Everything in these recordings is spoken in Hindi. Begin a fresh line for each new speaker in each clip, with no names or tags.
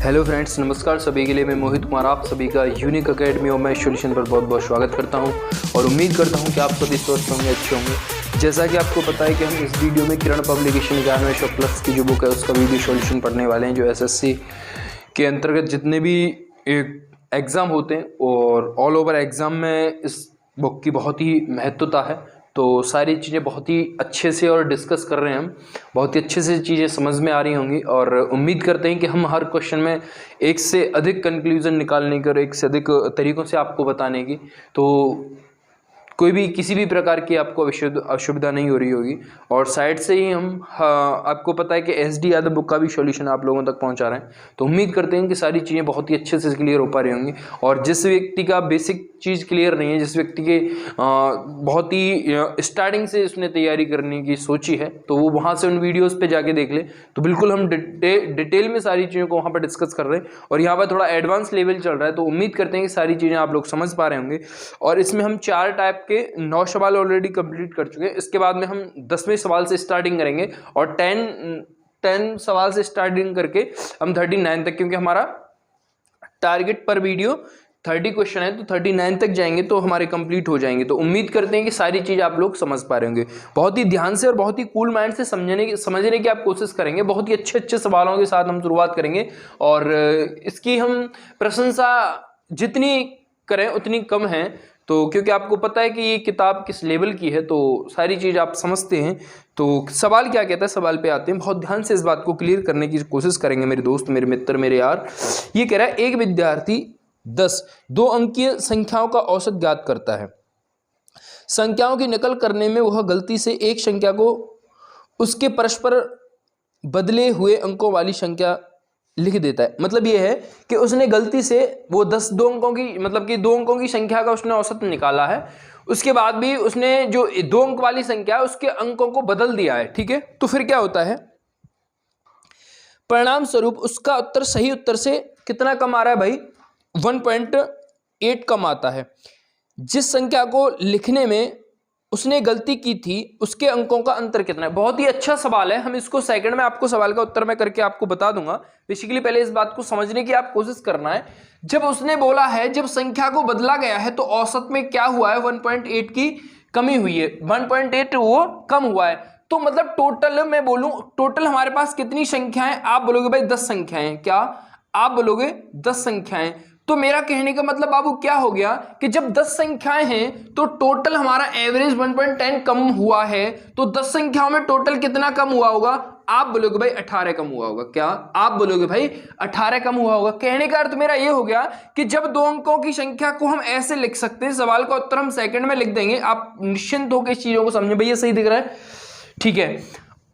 हेलो फ्रेंड्स, नमस्कार सभी के लिए। मैं मोहित कुमार आप सभी का यूनिक एकेडमी और मैथ सॉल्यूशन पर बहुत बहुत स्वागत करता हूं और उम्मीद करता हूं कि आप सभी स्वस्थ होंगे, अच्छे होंगे। जैसा कि आपको पता है कि हम इस वीडियो में किरण पब्लिकेशन 91+ की जो बुक है उसका वीडियो सॉल्यूशन पढ़ने वाले हैं, जो एसएससी के अंतर्गत जितने भी एग्ज़ाम होते हैं और ऑल ओवर एग्ज़ाम में इस बुक की बहुत ही महत्वता है। तो सारी चीज़ें बहुत ही अच्छे से और डिस्कस कर रहे हैं, हम बहुत ही अच्छे से चीज़ें समझ में आ रही होंगी और उम्मीद करते हैं कि हम हर क्वेश्चन में एक से अधिक कंक्लूजन निकालने की और एक से अधिक तरीक़ों से आपको बताने की, तो कोई भी किसी भी प्रकार की आपको असुविधा नहीं हो रही होगी। और साइड से ही हम आपको पता है कि SD यादव बुक का भी सॉल्यूशन आप लोगों तक पहुंचा रहे हैं। तो उम्मीद करते हैं कि सारी चीज़ें बहुत ही अच्छे से क्लियर हो पा रही होंगी। और जिस व्यक्ति का बेसिक चीज़ क्लियर नहीं है, जिस व्यक्ति के बहुत ही स्टार्टिंग से उसने तैयारी करने की सोची है, तो वो वहाँ से उन वीडियोज़ पर जाके देख ले। तो बिल्कुल हम डिटेल में सारी चीज़ों को वहाँ पर डिस्कस कर रहे हैं और यहाँ पर थोड़ा एडवांस लेवल चल रहा है। तो उम्मीद करते हैं कि सारी चीज़ें आप लोग समझ पा रहे होंगे। और इसमें हम 4 टाइप के 9 सवाल ऑलरेडी कंप्लीट कर चुके हैं। इसके बाद में हम 10वें सवाल से स्टार्टिंग करेंगे और 10 सवाल से स्टार्टिंग करके हम 39 तक, क्योंकि हमारा टारगेट पर वीडियो 30 क्वेश्चन है, तो 39 तक जाएंगे तो हमारे कंप्लीट हो जाएंगे। तो उम्मीद करते हैं कि सारी चीज़ आप लोग समझ पा रहे होंगे। बहुत ही ध्यान से और बहुत ही कूल माइंड से समझने की आप कोशिश करेंगे। बहुत ही अच्छे सवालों के साथ हम शुरुआत करेंगे और इसकी हम प्रशंसा जितनी करें उतनी कम है। तो क्योंकि आपको पता है कि ये किताब किस लेवल की है, तो सारी चीज़ आप समझते हैं। तो सवाल क्या कहता है, सवाल पे आते हैं। बहुत ध्यान से इस बात को क्लियर करने की कोशिश करेंगे मेरे दोस्त, मेरे मित्र, मेरे यार। ये कह रहा है एक विद्यार्थी 10 2 अंकीय संख्याओं का औसत ज्ञात करता है। संख्याओं की नकल करने में वह गलती से एक संख्या को उसके परस्पर बदले हुए अंकों वाली संख्या लिख देता है। मतलब ये है कि उसने गलती से वो 2 अंकों की, मतलब कि 2 अंकों की संख्या का उसने औसत निकाला है। उसके बाद भी उसने जो 2 अंक वाली संख्या है उसके अंकों को बदल दिया है। ठीक है, तो फिर क्या होता है, परिणाम स्वरूप उसका उत्तर सही उत्तर से कितना कम आ रहा है भाई, 1.8 कम आता है। जिस संख्या को लिखने में उसने गलती की थी उसके अंकों का अंतर कितना है। बहुत ही अच्छा सवाल है। हम इसको सेकंड में आपको सवाल का उत्तर मैं करके आपको बता दूंगा। बेसिकली पहले इस बात को समझने की आप कोशिश करना है। जब उसने बोला है जब संख्या को बदला गया है तो औसत में क्या हुआ है, 1.8 की कमी हुई है, 1.8 वो कम हुआ है। तो मतलब टोटल मैं बोलूं, टोटल हमारे पास कितनी संख्याएं, आप बोलोगे भाई 10 संख्याएं। क्या आप बोलोगे 10 संख्याएं। तो मेरा कहने का मतलब बाबू क्या हो गया कि जब 10 संख्याएं हैं तो टोटल हमारा एवरेज 1.10 कम हुआ है। तो 10 संख्याओं में टोटल कितना कम हुआ होगा, आप बोलोगे भाई 18 कम हुआ होगा। क्या आप बोलोगे भाई 18 कम हुआ होगा। कहने का अर्थ मेरा ये हो गया कि जब 2 अंकों की संख्या को हम ऐसे लिख सकते हैं, सवाल का उत्तर हम सेकंड में लिख देंगे। आप निश्चिंत होकर इस चीजों को समझे, भैया सही दिख रहा है, ठीक है।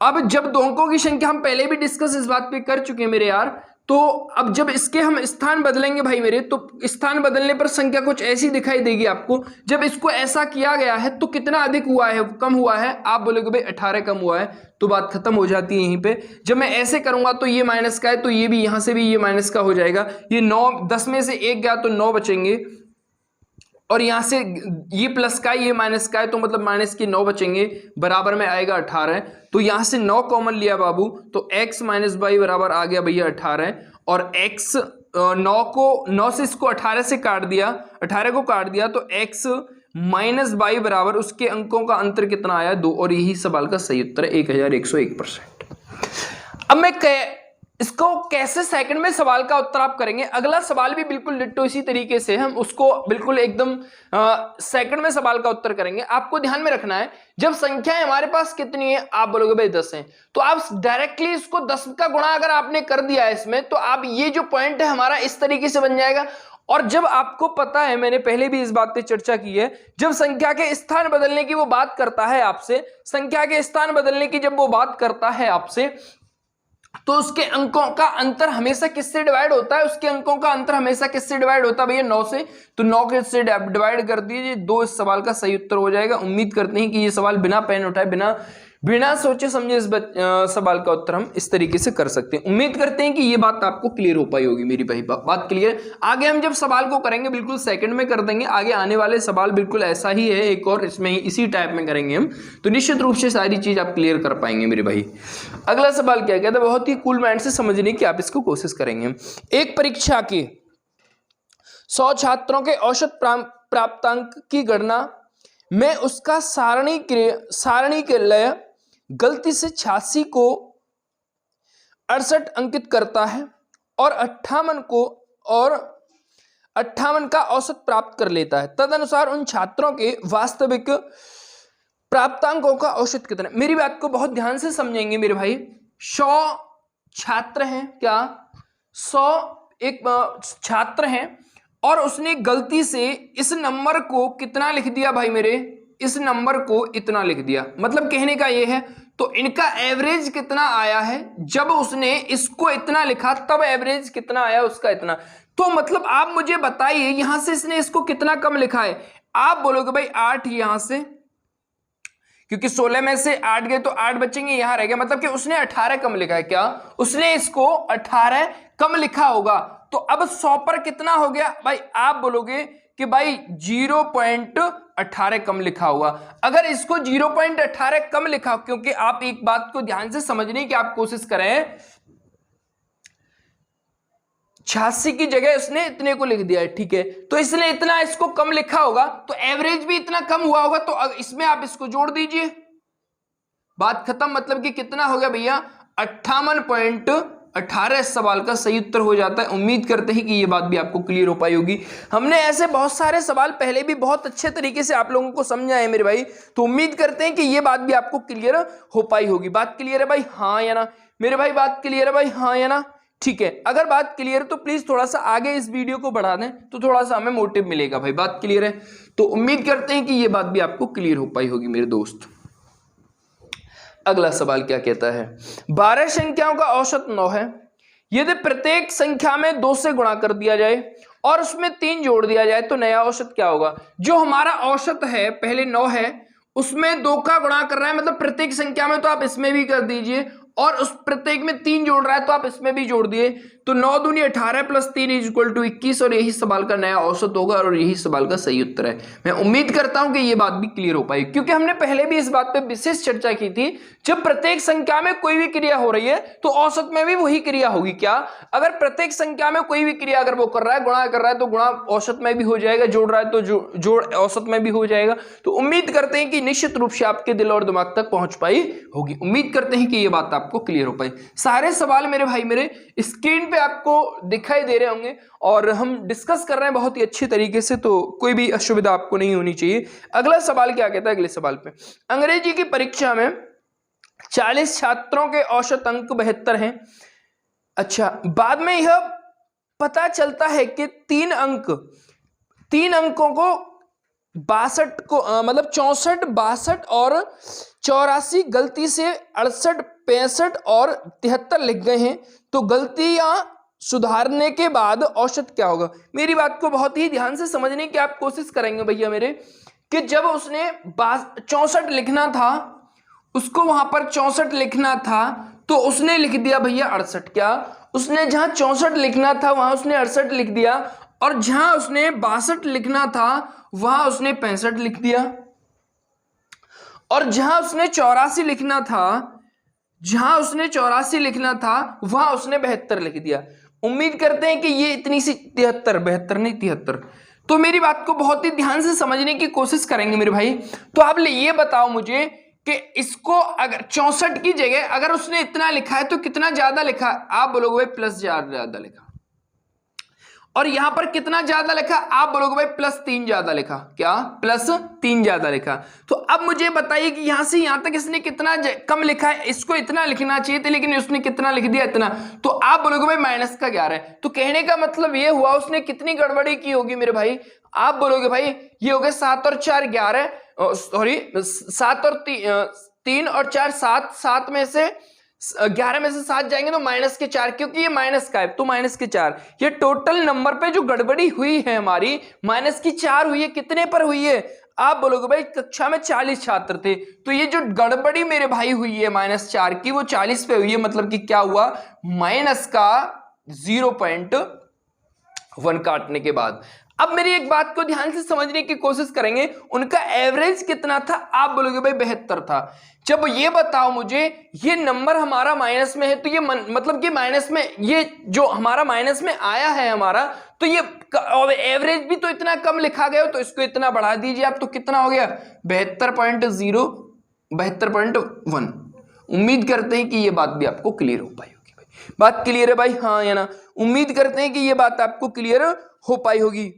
अब जब 2 अंकों की संख्या, हम पहले भी डिस्कस इस बात पे कर चुके हैं मेरे यार। तो अब जब इसके हम स्थान बदलेंगे भाई मेरे, तो स्थान बदलने पर संख्या कुछ ऐसी दिखाई देगी आपको। जब इसको ऐसा किया गया है तो कितना अधिक हुआ है, कम हुआ है, आप बोलोगे भाई 18 कम हुआ है। तो बात खत्म हो जाती है यहीं पे। जब मैं ऐसे करूंगा तो ये माइनस का है, तो ये भी यहां से भी ये माइनस का हो जाएगा। ये 9, 10 में से 1 गया तो 9 बचेंगे और यहां से ये प्लस का ये माइनस का है, तो मतलब माइनस के 9 बचेंगे, बराबर में आएगा 18। तो यहां से 9 कॉमन लिया बाबू, तो x माइनस बाई बराबर आ गया भैया 18। और x 9 से इसको 18 से काट दिया, 18 को काट दिया, तो x माइनस बाई बराबर उसके अंकों का अंतर कितना आया, 2। और यही सवाल का सही उत्तर है 1101%। अब मैं इसको कैसे सेकंड में सवाल का उत्तर आप करेंगे, अगला सवाल भी बिल्कुल डिट्टो इसी तरीके से हम उसको बिल्कुल एकदम सेकंड में सवाल का उत्तर करेंगे। आपको ध्यान में रखना है, जब संख्याएं हमारे पास कितनी है, आप बोलोगे भाई 10 है, तो आप डायरेक्टली इसको 10 का गुणा अगर आपने कर दिया है इसमें, तो आप ये जो पॉइंट है हमारा इस तरीके से बन जाएगा। और जब आपको पता है, मैंने पहले भी इस बात पे चर्चा की है, जब संख्या के स्थान बदलने की वो बात करता है आपसे, संख्या के स्थान बदलने की जब वो बात करता है आपसे, तो उसके अंकों का अंतर हमेशा किससे डिवाइड होता है, उसके अंकों का अंतर हमेशा किससे डिवाइड होता है भैया, 9 से। तो 9 के से डिवाइड कर दीजिए, 2 इस सवाल का सही उत्तर हो जाएगा। उम्मीद करते हैं कि ये सवाल बिना पेन उठाए, बिना बिना सोचे समझे इस सवाल का उत्तर हम इस तरीके से कर सकते हैं। उम्मीद करते हैं कि ये बात आपको क्लियर हो पाई होगी मेरी भाई, बात क्लियर। आगे हम जब सवाल को करेंगे बिल्कुल सेकंड में कर देंगे, आगे आने वाले सवाल बिल्कुल ऐसा ही है, एक और इसमें ही इसी टाइप में करेंगे हम, तो निश्चित रूप से सारी चीज आप क्लियर कर पाएंगे मेरे भाई। अगला सवाल क्या कहता है, बहुत ही कूल माइंड से समझने की आप इसको कोशिश करेंगे। एक परीक्षा के 100 छात्रों के औसत प्राप्तांक की गणना में उसका सारणी के लय गलती से 86 को 68 अंकित करता है और 58 का औसत प्राप्त कर लेता है। तदनुसार उन छात्रों के वास्तविक प्राप्तांकों का औसत कितना है। मेरी बात को बहुत ध्यान से समझेंगे मेरे भाई। 100 छात्र हैं, क्या 100 एक छात्र हैं और उसने गलती से इस नंबर को कितना लिख दिया भाई मेरे, इस नंबर को इतना लिख दिया। मतलब कहने का यह है, तो इनका एवरेज कितना आया है, जब उसने इसको इतना लिखा तब एवरेज कितना आया उसका इतना। तो मतलब आप मुझे बताइए यहां से इसने इसको कितना कम लिखा है। आप बोलोगे भाई 8 यहां से, क्योंकि 16 में से 8 गए तो 8 बचेंगे, यहां रह गया, मतलब कि उसने 18 कम लिखा है। क्या उसने इसको 18 कम लिखा होगा। तो अब 100 पर कितना हो गया भाई, आप बोलोगे कि भाई 0.18 कम लिखा हुआ। अगर इसको 0.18 कम लिखा, क्योंकि आप एक बात को ध्यान से समझने की आप कोशिश करें, 86 की जगह उसने इतने को लिख दिया है, ठीक है, तो इसने इतना इसको कम लिखा होगा, तो एवरेज भी इतना कम हुआ होगा, तो इसमें आप इसको जोड़ दीजिए, बात खत्म। मतलब कि कितना हो गया भैया, 58.18 इस सवाल का सही उत्तर हो जाता है। उम्मीद करते हैं कि ये बात भी आपको क्लियर हो पाई होगी। हमने ऐसे बहुत सारे सवाल पहले भी बहुत अच्छे तरीके से आप लोगों को समझाए मेरे भाई, तो उम्मीद करते हैं कि ये बात भी आपको क्लियर हो पाई होगी। बात क्लियर है भाई, हाँ या ना मेरे भाई, बात क्लियर है भाई, हाँ या ना, ठीक है। अगर बात क्लियर है तो प्लीज थोड़ा सा आगे इस वीडियो को बढ़ा दें, तो थोड़ा सा हमें मोटिव मिलेगा भाई। बात क्लियर है, तो उम्मीद करते हैं कि ये बात भी आपको क्लियर हो पाई होगी मेरे दोस्त। अगला सवाल क्या कहता है, 12 संख्याओं का औसत 9 है। यदि प्रत्येक संख्या में 2 से गुणा कर दिया जाए और उसमें 3 जोड़ दिया जाए तो नया औसत क्या होगा। जो हमारा औसत है पहले 9 है, उसमें 2 का गुणा कर रहा है, मतलब प्रत्येक संख्या में, तो आप इसमें भी कर दीजिए, और उस प्रत्येक में 3 जोड़ रहा है तो आप इसमें भी जोड़ दिए, तो 9 दूनी 18 प्लस 3 = 21, और यही सवाल का नया औसत होगा और यही सवाल का सही उत्तर है। मैं उम्मीद करता हूं कि ये बात भी क्लियर हो पाई, क्योंकि हमने पहले भी इस बात पे विशेष चर्चा की थी, जब प्रत्येक संख्या में कोई भी क्रिया हो रही है तो औसत में भी वही क्रिया होगी। क्या, अगर प्रत्येक संख्या में कोई भी क्रिया अगर वो कर रहा है, गुणा कर रहा है, तो गुणा औसत में भी हो जाएगा, जोड़ रहा है तो जोड़ औसत में भी हो जाएगा। तो उम्मीद करते हैं कि निश्चित रूप से आपके दिल और दिमाग तक पहुंच पाई होगी। उम्मीद करते हैं कि ये बात आपको क्लियर हो पाई। सारे सवाल मेरे भाई मेरे स्क्रीन पे आपको दिखाई दे रहे होंगे और हम डिस्कस कर रहे हैं बहुत ही अच्छी तरीके से, तो कोई भी असुविधा आपको नहीं होनी चाहिए। अगला सवाल क्या कहता है, अगले सवाल पे, अंग्रेजी की परीक्षा में 40 छात्रों के औसत अंक 72 हैं। अच्छा, बाद में यह पता चलता है कि 3 अंकों को 62 को मतलब 64, 62 और 84 गलती से 68, 65 और 73 लिख गए हैं, तो गलतियां सुधारने के बाद औसत क्या होगा। मेरी बात को बहुत ही ध्यान से समझने की आप कोशिश करेंगे भैया मेरे, कि जब उसने 64 लिखना था, उसको वहां पर 64 लिखना था, तो उसने लिख दिया भैया 68। क्या, उसने जहां 64 लिखना था वहां उसने 68 लिख दिया, और जहां उसने 62 लिखना था वहां उसने 65 लिख दिया, और जहां उसने 84 लिखना था वहां उसने 72 लिख दिया। उम्मीद करते हैं कि ये इतनी सी 73 तो मेरी बात को बहुत ही ध्यान से समझने की कोशिश करेंगे मेरे भाई। तो आप ये बताओ मुझे कि इसको अगर 64 की जगह अगर उसने इतना लिखा है तो कितना ज्यादा लिखा, आप बोलोगे भाई प्लस ज्यादा लिखा, और यहां पर कितना ज्यादा लिखा, आप बोलोगे भाई +3 ज्यादा लिखा। क्या, +3 ज्यादा लिखा। तो अब मुझे बताइए कि यहां से यहां तक इसने कितना कम लिखा है, इसको इतना लिखना चाहिए था लेकिन उसने कितना लिख दिया, इतना, तो आप बोलोगे भाई -11। तो कहने का मतलब ये हुआ उसने कितनी गड़बड़ी की होगी मेरे भाई, आप बोलोगे भाई ये हो गए 7 और 4 11, सॉरी 7 और 3 और 4 7, 7 में से 11 में से 7 जाएंगे तो -4, क्योंकि ये माइनस का है तो -4। ये टोटल नंबर पे जो गड़बड़ी हुई है हमारी -4 हुई है, कितने पर हुई है, आप बोलोगे भाई कक्षा में 40 छात्र थे, तो ये जो गड़बड़ी मेरे भाई हुई है -4 की, वो 40 पे हुई है, मतलब कि क्या हुआ, माइनस का 0.1 काटने के बाद। अब मेरी एक बात को ध्यान से समझने की कोशिश करेंगे, उनका एवरेज कितना था, आप बोलोगे भाई 72 था। जब ये बताओ मुझे, ये नंबर हमारा माइनस में है, तो ये मतलब कि माइनस में, ये जो हमारा माइनस में आया है हमारा, तो ये एवरेज भी तो इतना कम लिखा गया, तो इसको इतना बढ़ा दीजिए आप, तो कितना हो गया 72.0, 72.1। उम्मीद करते हैं कि ये बात भी आपको क्लियर हो पाई होगी भाई। बात क्लियर है भाई, हाँ या ना? उम्मीद करते हैं कि ये बात आपको क्लियर हो पाई होगी।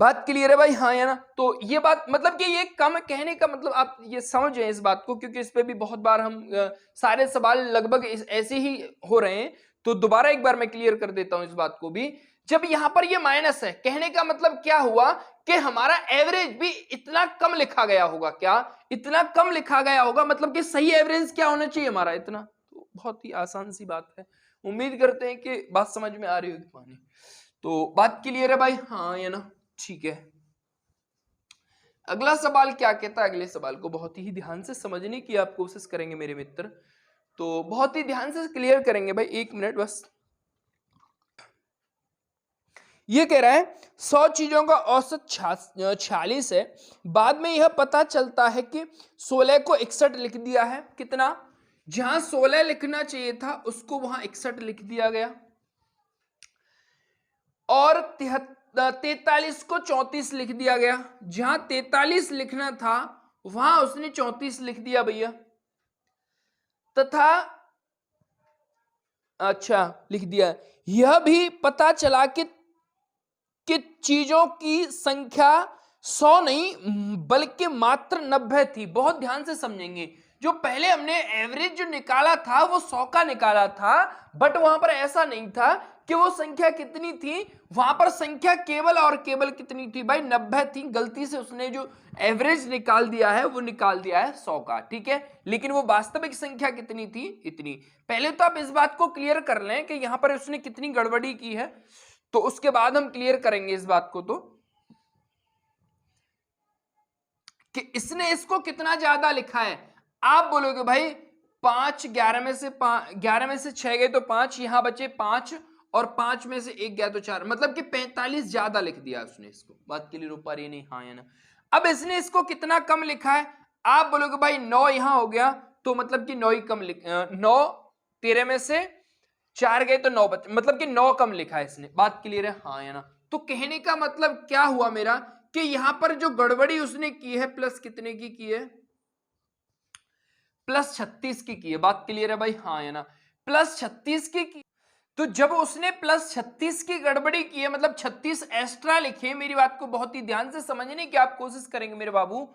बात क्लियर है भाई, हाँ या ना? तो ये बात मतलब कि ये कम कहने का मतलब आप ये समझ रहे हैं इस बात को, क्योंकि इस पे भी बहुत बार हम सारे सवाल लगभग ऐसे ही हो रहे हैं, तो दोबारा एक बार मैं क्लियर कर देता हूं इस बात को भी। जब यहां पर ये माइनस है, कहने का मतलब क्या हुआ कि हमारा एवरेज भी इतना कम लिखा गया होगा। क्या इतना कम लिखा गया होगा, मतलब कि सही एवरेज क्या होना चाहिए हमारा, इतना। तो बहुत ही आसान सी बात है, उम्मीद करते हैं कि बात समझ में आ रही होगी पानी। तो बात क्लियर है भाई, हाँ या ना? ठीक है, अगला सवाल क्या कहता है, अगले सवाल को बहुत ही ध्यान से समझने की आप कोशिश करेंगे मेरे मित्र, तो बहुत ही ध्यान से क्लियर करेंगे भाई, 1 मिनट बस। ये कह रहा है 100 चीजों का औसत 46 है, बाद में यह पता चलता है कि 16 को 61 लिख दिया है। कितना? जहां 16 लिखना चाहिए था उसको वहां 61 लिख दिया गया, और 43 को 34 लिख दिया गया। जहां 43 लिखना था वहां उसने 34 लिख दिया भैया, तथा अच्छा लिख दिया। यह भी पता चला कि चीजों की संख्या 100 नहीं बल्कि मात्र 90 थी। बहुत ध्यान से समझेंगे, जो पहले हमने एवरेज जो निकाला था वो 100 का निकाला था, बट वहां पर ऐसा नहीं था कि वो संख्या कितनी थी, वहां पर संख्या केवल और केवल कितनी थी भाई, 90 थी। गलती से उसने जो एवरेज निकाल दिया है वो निकाल दिया है 100 का, ठीक है, लेकिन वो वास्तविक संख्या कितनी थी, इतनी। पहले तो आप इस बात को क्लियर कर लें कि यहां पर उसने कितनी गड़बड़ी की है, तो उसके बाद हम क्लियर करेंगे इस बात को। तो कि इसने इसको कितना ज्यादा लिखा है, आप बोलोगे भाई 5, 11 में से 11 में से 6 गए तो 5, यहां बचे 5, और 5 में से 1 गया तो 4, मतलब कि 45 ज्यादा लिख दिया उसने इसको। बात क्लियर हो पा रही है नहीं, हाँ या ना? अब इसने इसको कितना कम लिखा है, आप बोलोगे भाई 9 यहां हो गया, तो मतलब कि 9 ही कम 9, 13 में से 4 गए तो 9 बचे, मतलब कि 9 कम लिखा है इसने। बात क्लियर है, हाँ या ना? तो कहने का मतलब क्या हुआ मेरा, कि यहां पर जो गड़बड़ी उसने की है, प्लस कितने की है, प्लस 36 की है। बात क्लियर है भाई, हाँ या ना? प्लस 36 की। तो जब उसने प्लस 36 की गड़बड़ी की है, मतलब 36 एक्स्ट्रा लिखे, मेरी बात को बहुत ही ध्यान से समझने की आप कोशिश करेंगे मेरे बाबू।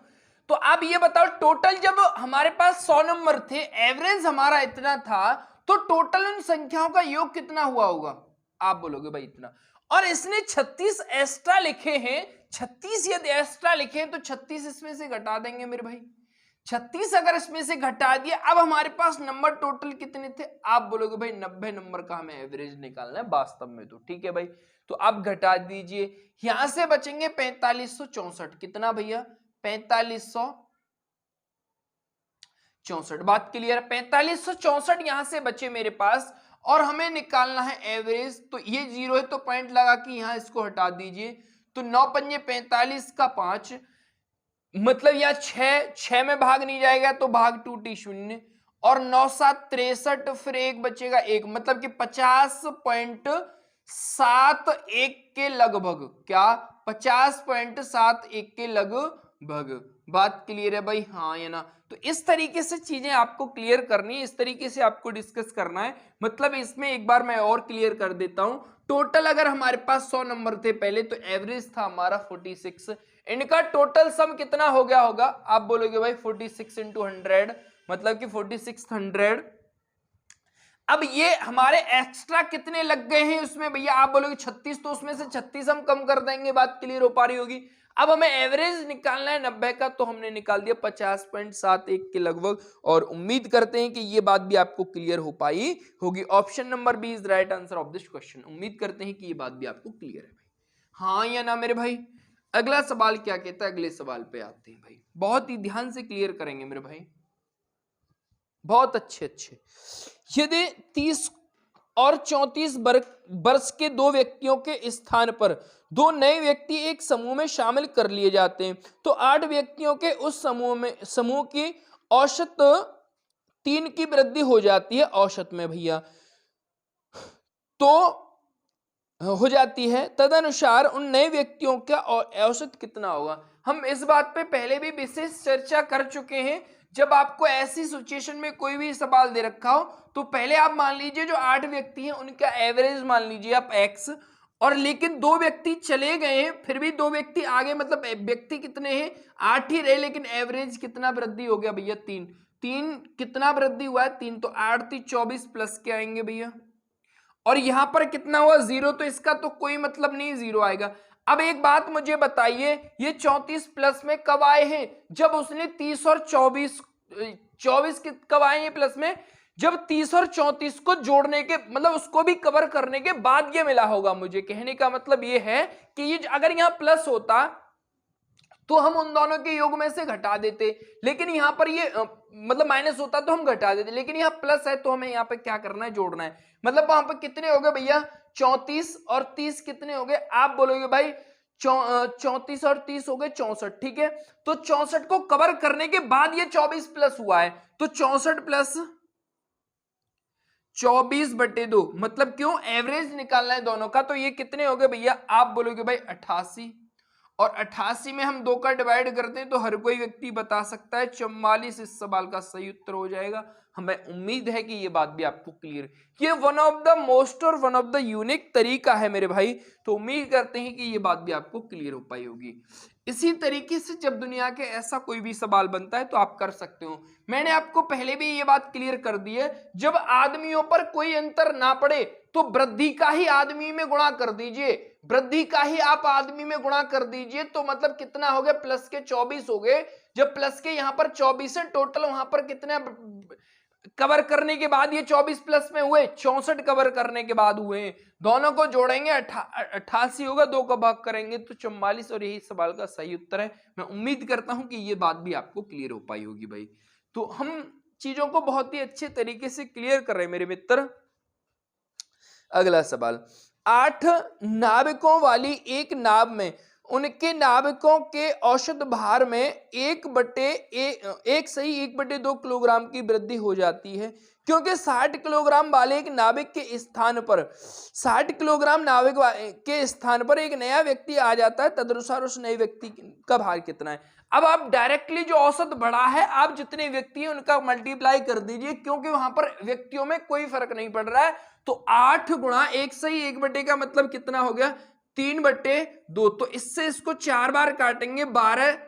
तो आप ये बताओ, टोटल जब हमारे पास 100 नंबर थे, एवरेज हमारा इतना था, तो टोटल उन संख्याओं का योग कितना हुआ होगा, आप बोलोगे भाई इतना। और इसने 36 एक्स्ट्रा लिखे हैं, 36 यदि एक्स्ट्रा लिखे हैं तो 36 इसमें से घटा देंगे मेरे भाई। 36 अगर इसमें से घटा दिए, अब हमारे पास नंबर टोटल कितने थे, आप बोलोगे भाई 90 नंबर का हमें एवरेज निकालना है वास्तव में, तो ठीक है भाई। तो अब घटा दीजिए, यहां से बचेंगे 4564। कितना भैया, 4564। बात क्लियर है, 4564 यहां से बचे मेरे पास, और हमें निकालना है एवरेज। तो ये 0 है तो पॉइंट लगा के यहां इसको हटा दीजिए, तो 9 पंजे 45 का 5, मतलब यह 6 में भाग नहीं जाएगा तो भाग टूटी 0, और 9 7 63, फिर एक बचेगा 1, मतलब कि 50.71 के लगभग। क्या 50.71 के लगभग। बात क्लियर है भाई, हाँ या ना? तो इस तरीके से चीजें आपको क्लियर करनी है, इस तरीके से आपको डिस्कस करना है। मतलब इसमें एक बार मैं और क्लियर कर देता हूं, टोटल अगर हमारे पास 100 नंबर थे पहले, तो एवरेज था हमारा 46, इनका टोटल सम कितना हो गया होगा, आप बोलोगे भाई 46 इंटू 100, मतलब कि 4600। अब ये हमारे एक्स्ट्रा कितने लग गए हैं उसमें भैया, आप बोलोगे 36, तो उसमें से 36 हम कम कर देंगे। बात क्लियर हो पा रही होगी। अब हमें एवरेज निकालना है 90 का, तो हमने निकाल दिया 50.71 के लगभग, और उम्मीद करते हैं कि ये बात भी आपको क्लियर हो पाई होगी। Option number B is right answer of this question. उम्मीद करते हैं कि ये बात भी आपको क्लियर है भाई, हाँ या ना मेरे भाई? अगला सवाल क्या कहता है, अगले सवाल पे आते हैं भाई, बहुत ही ध्यान से क्लियर करेंगे मेरे भाई, बहुत अच्छे। यदि 30 और 34 वर्ष के दो व्यक्तियों के स्थान पर दो नए व्यक्ति एक समूह में शामिल कर लिए जाते हैं तो 8 व्यक्तियों के उस समूह की औसत 3 की वृद्धि हो जाती है, औसत में भैया तो हो जाती है, तदनुसार उन नए व्यक्तियों का औसत कितना होगा। हम इस बात पे पहले भी विशेष चर्चा कर चुके हैं। जब आपको ऐसी सिचुएशन में कोई भी सवाल दे रखा हो तो पहले आप मान लीजिए जो 8 व्यक्ति हैं उनका एवरेज मान लीजिए आप x, और लेकिन 2 व्यक्ति चले गए हैं, फिर भी 2 व्यक्ति आगे, मतलब व्यक्ति कितने हैं 8 ही रहे, लेकिन एवरेज कितना वृद्धि हो गया भैया 3 कितना वृद्धि हुआ है 3, तो 8 3 24 प्लस के आएंगे भैया, और यहां पर कितना हुआ 0, तो इसका तो कोई मतलब नहीं 0 आएगा। अब एक बात मुझे बताइए, ये 34 प्लस में कब आए हैं, जब उसने 30 और 24 कब आए हैं प्लस में, जब 30 और 34 को जोड़ने के मतलब उसको भी कवर करने के बाद ये मिला होगा। मुझे कहने का मतलब ये है कि ये अगर यहां प्लस होता तो हम उन दोनों के योग में से घटा देते, लेकिन यहां पर ये मतलब माइनस होता तो हम घटा देते, लेकिन यहां प्लस है तो हमें यहां पे क्या करना है, जोड़ना है। मतलब वहां पर कितने हो गए भैया 34 और 30 कितने हो गए, आप बोलोगे भाई 34 और 30 हो गए 64, ठीक है। तो 64 को कवर करने के बाद ये 24 प्लस हुआ है, तो 64 प्लस 24/2, मतलब क्यों, एवरेज निकालना है दोनों का। तो ये कितने हो गए भैया, आप बोलोगे भाई 88, और 88 में हम 2 का डिवाइड करते हैं तो हर कोई व्यक्ति बता सकता है 44 इस सवाल का सही उत्तर हो जाएगा। हमें उम्मीद है कि ये बात भी आपको क्लियर, ये वन ऑफ द मोस्ट और वन ऑफ द यूनिक तरीका है मेरे भाई, तो उम्मीद करते हैं कि ये बात भी आपको क्लियर हो पाई होगी। इसी तरीके से जब दुनिया के ऐसा कोई भी सवाल बनता है तो आप कर सकते हो। मैंने आपको पहले भी ये बात क्लियर कर दी है, जब आदमियों पर कोई अंतर ना पड़े तो वृद्धि का ही आदमी में गुणा कर दीजिए, वृद्धि का ही आप आदमी में गुणा कर दीजिए, तो मतलब कितना हो गया, प्लस के 24 हो गए। जब प्लस के यहां पर 24 है टोटल, वहां पर कितने कवर करने के बाद ये 24 प्लस में हुए 64 कवर करने के बाद हुए, दोनों को जोड़ेंगे 88 होगा, 2 का भाग करेंगे तो 44, और यही सवाल का सही उत्तर है। मैं उम्मीद करता हूं कि ये बात भी आपको क्लियर हो पाई होगी भाई। तो हम चीजों को बहुत ही अच्छे तरीके से क्लियर कर रहे हैं मेरे मित्र। अगला सवाल, 8 नाविकों वाली एक नाव में उनके नाविकों के औसत भार में 1/2 किलोग्राम की वृद्धि हो जाती है, क्योंकि 60 किलोग्राम वाले एक नाविक के स्थान पर 60 किलोग्राम नाविक के स्थान पर एक नया व्यक्ति आ जाता है, तदनुसार उस नए व्यक्ति का भार कितना है। अब आप डायरेक्टली जो औसत बढ़ा है, आप जितने व्यक्ति हैं उनका मल्टीप्लाई कर दीजिए, क्योंकि वहां पर व्यक्तियों में कोई फर्क नहीं पड़ रहा है। तो 8 गुणा 1/1 का मतलब कितना हो गया 3/2, तो इससे इसको 4 बार काटेंगे 12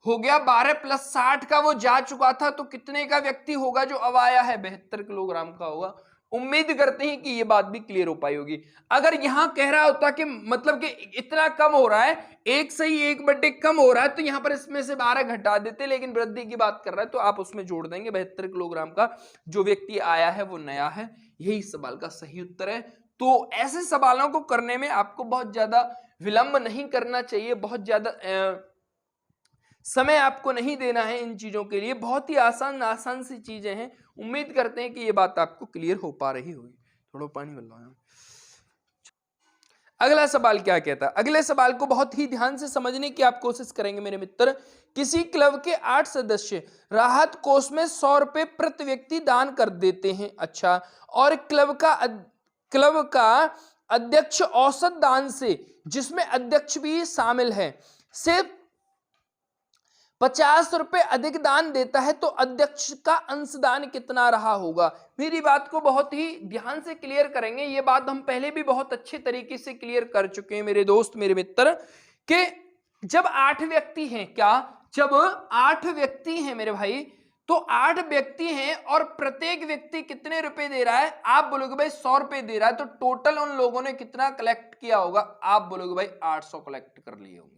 हो गया, 12 प्लस 60 का वो जा चुका था, तो कितने का व्यक्ति होगा जो अब आया है, 72 किलोग्राम का होगा। उम्मीद करते हैं कि ये बात भी क्लियर हो पाई होगी। अगर यहां कह रहा होता कि मतलब कि इतना कम हो रहा है, 1/1 कम हो रहा है, तो यहां पर इसमें से 12 घटा देते, लेकिन वृद्धि की बात कर रहा है तो आप उसमें जोड़ देंगे 72 किलोग्राम का जो व्यक्ति आया है वो नया है, यही सवाल का सही उत्तर है। तो ऐसे सवालों को करने में आपको बहुत ज्यादा विलंब नहीं करना चाहिए, बहुत ज्यादा समय आपको नहीं देना है इन चीजों के लिए, बहुत ही आसान सी चीजें हैं। उम्मीद करते हैं कि ये बात आपको क्लियर हो पा रही होगी। थोड़ा पानी मिल रहा है। अगला सवाल क्या कहता है, अगले सवाल को बहुत ही ध्यान से समझने की आप कोशिश करेंगे मेरे मित्र। किसी क्लब के 8 सदस्य राहत कोष में 100 रुपए प्रति व्यक्ति दान कर देते हैं, अच्छा, और क्लब का अध्यक्ष औसत दान से, जिसमें अध्यक्ष भी शामिल है, सिर्फ 50 रुपए अधिक दान देता है, तो अध्यक्ष का अंशदान कितना रहा होगा। मेरी बात को बहुत ही ध्यान से क्लियर करेंगे, ये बात हम पहले भी बहुत अच्छे तरीके से क्लियर कर चुके हैं मेरे दोस्त मेरे मित्र, कि जब 8 व्यक्ति हैं, क्या जब 8 व्यक्ति हैं मेरे भाई, तो 8 व्यक्ति हैं और प्रत्येक व्यक्ति कितने रुपए दे रहा है, आप बोलोगे भाई 100 रुपए दे रहा है, तो टोटल उन लोगों ने कितना कलेक्ट किया होगा, आप बोलोगे भाई 800 कलेक्ट कर लिए होंगे।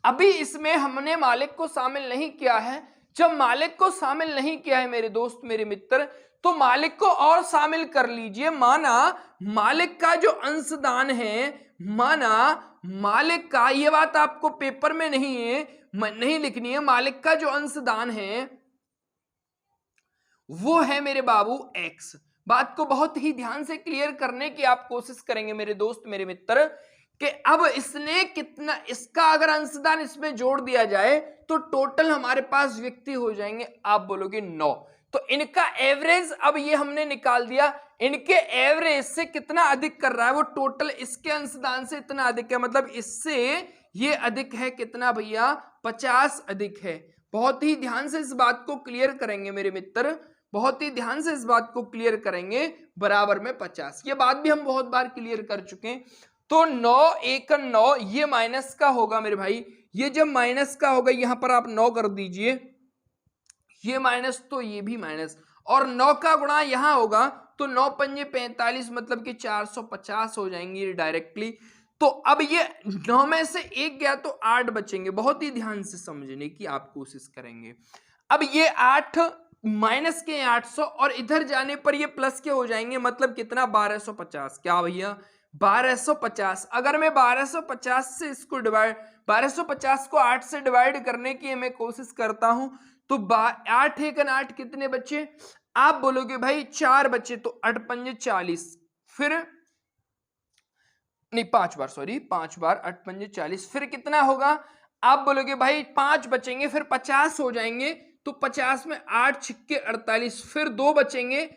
अभी इसमें हमने मालिक को शामिल नहीं किया है, जब मालिक को शामिल नहीं किया है मेरे दोस्त मेरे मित्र, तो मालिक को और शामिल कर लीजिए। माना मालिक का जो अंशदान है, माना मालिक का, ये बात आपको पेपर में नहीं लिखनी है, मालिक का जो अंशदान है वो है मेरे बाबू x। बात को बहुत ही ध्यान से क्लियर करने की आप कोशिश करेंगे मेरे दोस्त मेरे मित्र, कि अब इसने कितना, इसका अगर अंशदान इसमें जोड़ दिया जाए तो टोटल हमारे पास व्यक्ति हो जाएंगे, आप बोलोगे 9। तो इनका एवरेज अब ये हमने निकाल दिया, इनके एवरेज से कितना अधिक कर रहा है वो, टोटल इसके अंशदान से इतना अधिक है, मतलब इससे ये अधिक है कितना भैया, 50 अधिक है। बहुत ही ध्यान से इस बात को क्लियर करेंगे मेरे मित्र, बहुत ही ध्यान से इस बात को क्लियर करेंगे, बराबर में 50। ये बात भी हम बहुत बार क्लियर कर चुके हैं। तो 9 1 9, ये माइनस का होगा मेरे भाई, ये जब माइनस का होगा यहां पर आप 9 कर दीजिए, ये माइनस तो ये भी माइनस, और 9 का गुणा यहां होगा तो 9 पंजे 45, मतलब कि 450 हो जाएंगे डायरेक्टली। तो अब ये 9 में से 1 गया तो 8 बचेंगे, बहुत ही ध्यान से समझने की आप कोशिश करेंगे। अब ये 8 माइनस के 800 और इधर जाने पर ये प्लस के हो जाएंगे, मतलब कितना 1250। क्या भैया 1250। अगर मैं 1250 से इसको डिवाइड, 1250 को 8 से डिवाइड करने की मैं कोशिश करता हूं तो 8 1 8 कितने बचे, आप बोलोगे भाई 4 बचे, तो 8 पंजे 40, फिर नहीं 5 बार, सॉरी 5 बार 8 पंजे 40, फिर कितना होगा, आप बोलोगे भाई 5 बचेंगे, फिर 50 हो जाएंगे, तो 50 में 8 छिक्के 48, फिर 2 बचेंगे,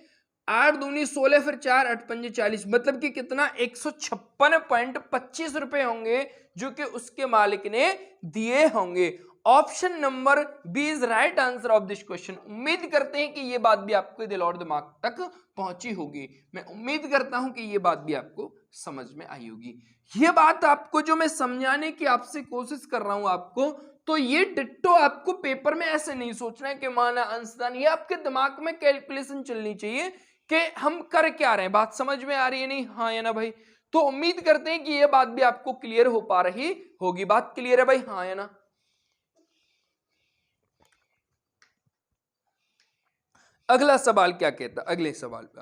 8 दूनी 16, फिर 4 8 पंजे 40, मतलब कि कितना 156.25 रुपए होंगे जो कि उसके मालिक ने दिए होंगे। Option number B is right answer of this question. उम्मीद करते हैं कि ये बात भी आपके दिल और दिमाग तक पहुंची होगी, मैं उम्मीद करता हूं कि ये बात भी आपको समझ में आई होगी। ये बात आपको जो मैं समझाने की आपसे कोशिश कर रहा हूं आपको, तो ये डिट्टो आपको पेपर में ऐसे नहीं सोचना है कि माना अंशदान, ये आपके दिमाग में कैलकुलेशन चलनी चाहिए कि हम कर क्या रहे हैं, बात समझ में आ रही है नहीं, हाँ या ना भाई। तो उम्मीद करते हैं कि ये बात भी आपको क्लियर हो पा रही होगी। बात क्लियर है भाई, हाँ या ना। अगला सवाल क्या कहता, अगले सवाल पे,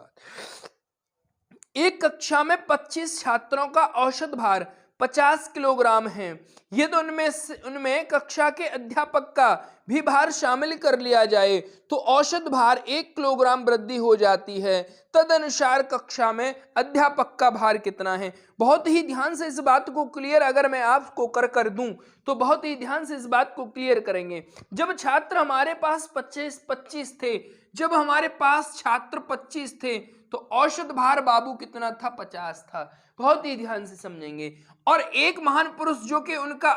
एक कक्षा में 25 छात्रों का औसत भार 50 किलोग्राम है, यदि उनमें कक्षा के अध्यापक का भी भार शामिल कर लिया जाए तो औसत भार 1 किलोग्राम वृद्धि हो जाती है, तदनुसार कक्षा में अध्यापक का भार कितना है। बहुत ही ध्यान से इस बात को क्लियर अगर मैं आपको कर दूं तो बहुत ही ध्यान से इस बात को क्लियर करेंगे। जब छात्र हमारे पास 25 थे, जब हमारे पास छात्र 25 थे तो औसत भार बाबू कितना था, 50 था। बहुत ही ध्यान से समझेंगे। और एक महान पुरुष जो कि उनका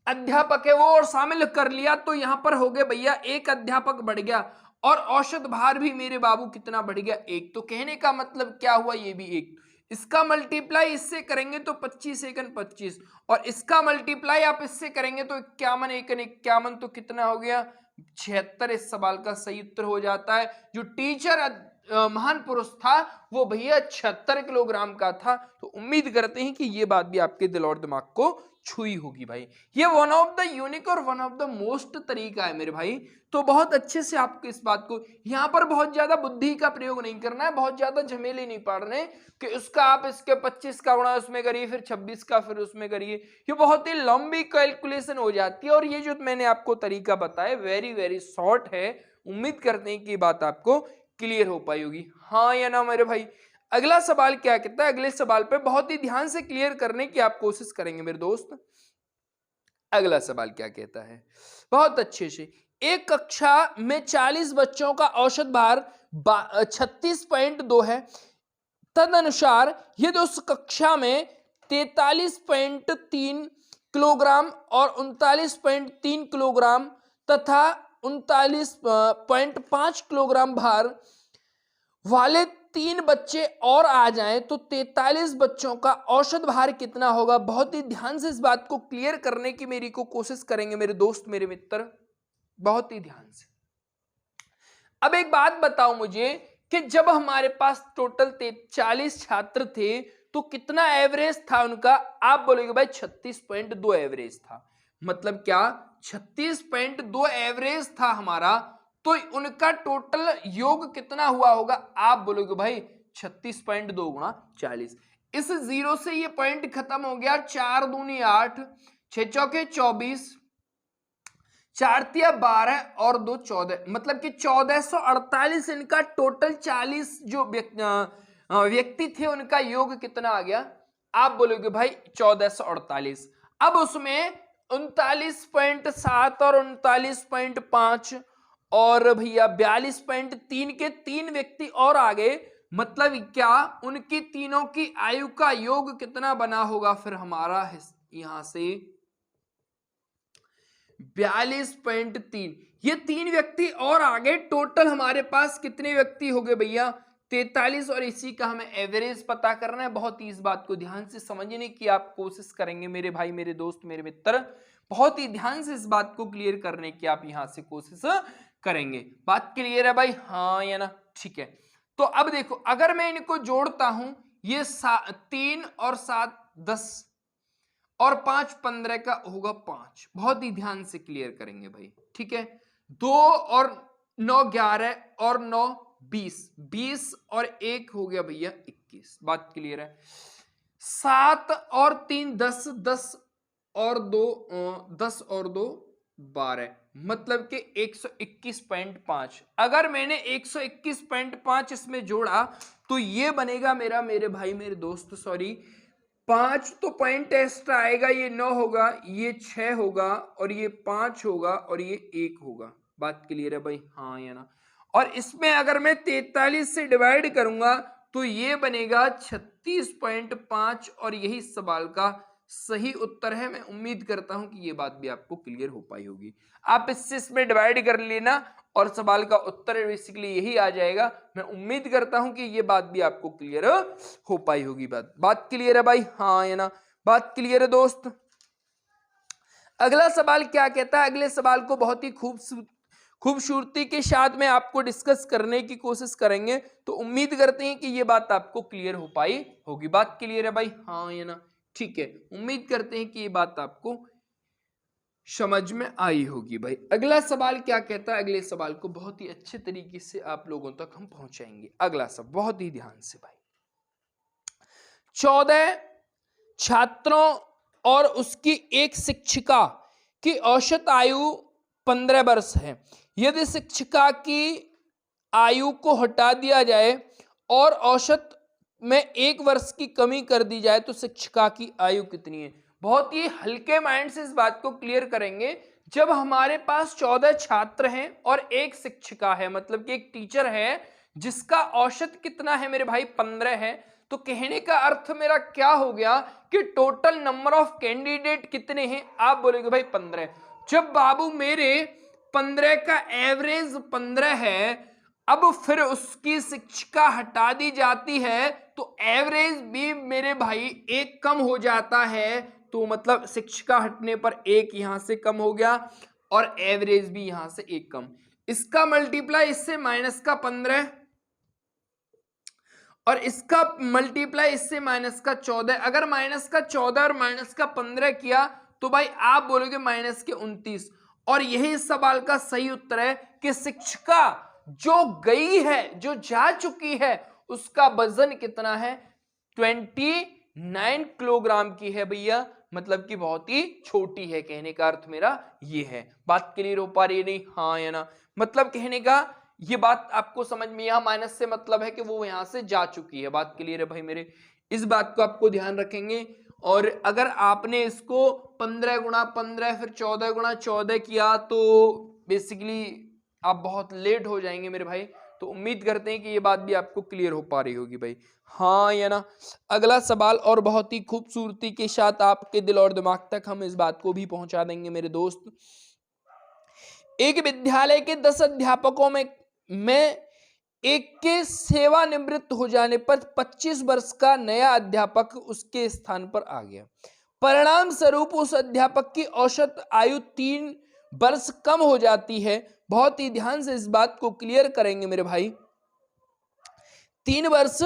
अध्यापक है वो और शामिल कर लिया, तो यहां पर हो गए भैया एक अध्यापक बढ़ गया और औसत भार भी मेरे बाबू कितना बढ़ गया, 1। तो कहने का मतलब क्या हुआ, ये भी 1। इसका मल्टीप्लाई इससे करेंगे तो 25 एकन 25, और इसका मल्टीप्लाई आप इससे करेंगे तो 51 एकन 51, तो कितना हो गया 76। इस सवाल का सही उत्तर हो जाता है। जो टीचर महान पुरुष था वो भैया 76 किलोग्राम का था। तो उम्मीद करते हैं कि ये बात भी आपके दिल और दिमाग को छुई होगी भाई। ये वन ऑफ द यूनिक और वन ऑफ द मोस्ट तरीका है मेरे भाई। तो बहुत अच्छे से आपको इस बात को, यहाँ पर बहुत ज्यादा बुद्धि का प्रयोग नहीं करना है, बहुत ज्यादा झमेले नहीं पड़ने कि उसका आप इसके 25 का गुणा उसमें करिए, फिर 26 का फिर उसमें करिए, ये बहुत ही लंबी कैलकुलेशन हो जाती है। और ये जो मैंने आपको तरीका बताया वेरी वेरी शॉर्ट है। उम्मीद करते हैं कि ये बात आपको क्लियर हो पाई होगी, हाँ या ना मेरे भाई। अगला सवाल क्या कहता है, अगले सवाल पे बहुत ही ध्यान से क्लियर करने की आप कोशिश करेंगे मेरे दोस्त। अगला सवाल क्या कहता है, बहुत अच्छे से, एक कक्षा में 40 बच्चों का औसत भार 36.2 है, तदनुसार यदि उस कक्षा में 43.3 किलोग्राम और 39.3 किलोग्राम तथा 39.5 किलोग्राम भार वाले 3 बच्चे और आ जाएं तो 43 बच्चों का औसत भार कितना होगा। बहुत ही ध्यान से इस बात को क्लियर करने की मेरी को कोशिश करेंगे मेरे दोस्त मेरे मित्र, बहुत ही ध्यान से। अब एक बात बताओ मुझे कि जब हमारे पास टोटल 40 छात्र थे तो कितना एवरेज था उनका, आप बोलोगे भाई 36.2 एवरेज था। मतलब क्या 36.2 एवरेज था हमारा, तो उनका टोटल योग कितना हुआ होगा? आप बोलोगे भाई 36.2 गुणा 40। इस जीरो से ये पॉइंट खत्म हो गया, 4 दूनी 8, 6 चौके 24, 4 तिया 12 और 2 14, मतलब कि 1448 इनका टोटल 40 जो व्यक्ति थे उनका योग कितना आ गया? आप बोलोगे भाई 1448। अब उसमें 39.7 और 39.5 और भैया 42.3 के 3 व्यक्ति और आ गए, मतलब क्या उनकी तीनों की आयु का योग कितना बना होगा फिर हमारा यहां से 42.3। ये 3 व्यक्ति और आगे, टोटल हमारे पास कितने व्यक्ति हो गए भैया? 43। और इसी का हमें एवरेज पता करना है। बहुत ही इस बात को ध्यान से समझने की आप कोशिश करेंगे मेरे भाई, मेरे दोस्त, मेरे मित्र, बहुत ही ध्यान से इस बात को क्लियर करने की आप यहां से कोशिश करेंगे। बात क्लियर है भाई? हाँ या ना? ठीक है। तो अब देखो, अगर मैं इनको जोड़ता हूं, ये 3 और 7 10 और 5 15 का होगा 5। बहुत ही ध्यान से क्लियर करेंगे भाई, ठीक है। 2 और 9 11 और 9 20, 20 और 1 हो गया भैया 21। बात क्लियर है? 7 और 3 10, 10 और 2 10 और 2 12, मतलब कि 121.5। अगर मैंने 121.5 इसमें जोड़ा तो ये बनेगा मेरा, मेरे भाई मेरे दोस्त, सॉरी 5 तो पॉइंट एक्स्ट्रा आएगा, ये 9 होगा, ये 6 होगा और ये 5 होगा और ये 1 होगा। बात क्लियर है भाई? हाँ या ना? और इसमें अगर मैं 43 से डिवाइड करूंगा तो ये बनेगा 36.5 और यही सवाल का सही उत्तर है। मैं उम्मीद करता हूं कि ये बात भी आपको क्लियर हो पाई होगी। आप इससे इसमें डिवाइड कर लेना और सवाल का उत्तर बेसिकली यही आ जाएगा। मैं उम्मीद करता हूं कि ये बात भी आपको क्लियर हो पाई होगी। बात क्लियर है भाई? हाँ या ना? बात क्लियर है दोस्त? अगला सवाल क्या कहता है? अगले सवाल को बहुत ही खूबसूरती के साथ में आपको डिस्कस करने की कोशिश करेंगे, तो उम्मीद करते हैं कि ये बात आपको क्लियर हो पाई होगी। बात क्लियर है भाई? हाँ या ना? ठीक है, उम्मीद करते हैं कि ये बात आपको समझ में आई होगी भाई। अगला सवाल क्या कहता है? अगले सवाल को बहुत ही अच्छे तरीके से आप लोगों तक हम पहुंचाएंगे। अगला सवाल बहुत ही ध्यान से भाई। 14 छात्रों और उसकी एक शिक्षिका की औसत आयु 15 वर्ष है। यदि शिक्षिका की आयु को हटा दिया जाए और औसत में 1 वर्ष की कमी कर दी जाए तो शिक्षिका की आयु कितनी है? बहुत ही हल्के माइंड से इस बात को क्लियर करेंगे। जब हमारे पास 14 छात्र हैं और एक शिक्षिका है, मतलब कि एक टीचर है जिसका औसत कितना है मेरे भाई? 15 है। तो कहने का अर्थ मेरा क्या हो गया कि टोटल नंबर ऑफ कैंडिडेट कितने हैं? आप बोलोगे भाई 15। जब बाबू मेरे 15 का एवरेज 15 है, अब फिर उसकी शिक्षिका हटा दी जाती है तो एवरेज भी मेरे भाई 1 कम हो जाता है। तो मतलब शिक्षिका हटने पर 1 यहां से कम हो गया और एवरेज भी यहां से 1 कम। इसका मल्टीप्लाई इससे माइनस का 15 और इसका मल्टीप्लाई इससे माइनस का 14। अगर माइनस का 14 और माइनस का 15 किया तो भाई आप बोलोगे माइनस के 29। और यही इस सवाल का सही उत्तर है कि शिक्षिका जो गई है, जो जा चुकी है, उसका वजन कितना है? 29 किलोग्राम की है भैया, मतलब कि बहुत ही छोटी है। कहने का अर्थ मेरा ये है। बात क्लियर हो पा रही है नहीं? हाँ या ना? मतलब कहने का ये बात आपको समझ में, यहां माइनस से मतलब है कि वो यहां से जा चुकी है। बात क्लियर है भाई मेरे? इस बात को आपको ध्यान रखेंगे। और अगर आपने इसको 15 गुणा 15 फिर 14 गुणा 14 किया तो बेसिकली आप बहुत लेट हो जाएंगे मेरे भाई। तो उम्मीद करते हैं कि ये बात भी आपको क्लियर हो पा रही होगी भाई। हाँ या ना? अगला सवाल और बहुत ही खूबसूरती के साथ आपके दिल और दिमाग तक हम इस बात को भी पहुंचा देंगे मेरे दोस्त। एक विद्यालय के 10 अध्यापकों में एक के सेवानिवृत्त हो जाने पर 25 वर्ष का नया अध्यापक उसके स्थान पर आ गया। परिणाम स्वरूप उस अध्यापक की औसत आयु 3 वर्ष कम हो जाती है। बहुत ही ध्यान से इस बात को क्लियर करेंगे मेरे भाई। 3 वर्ष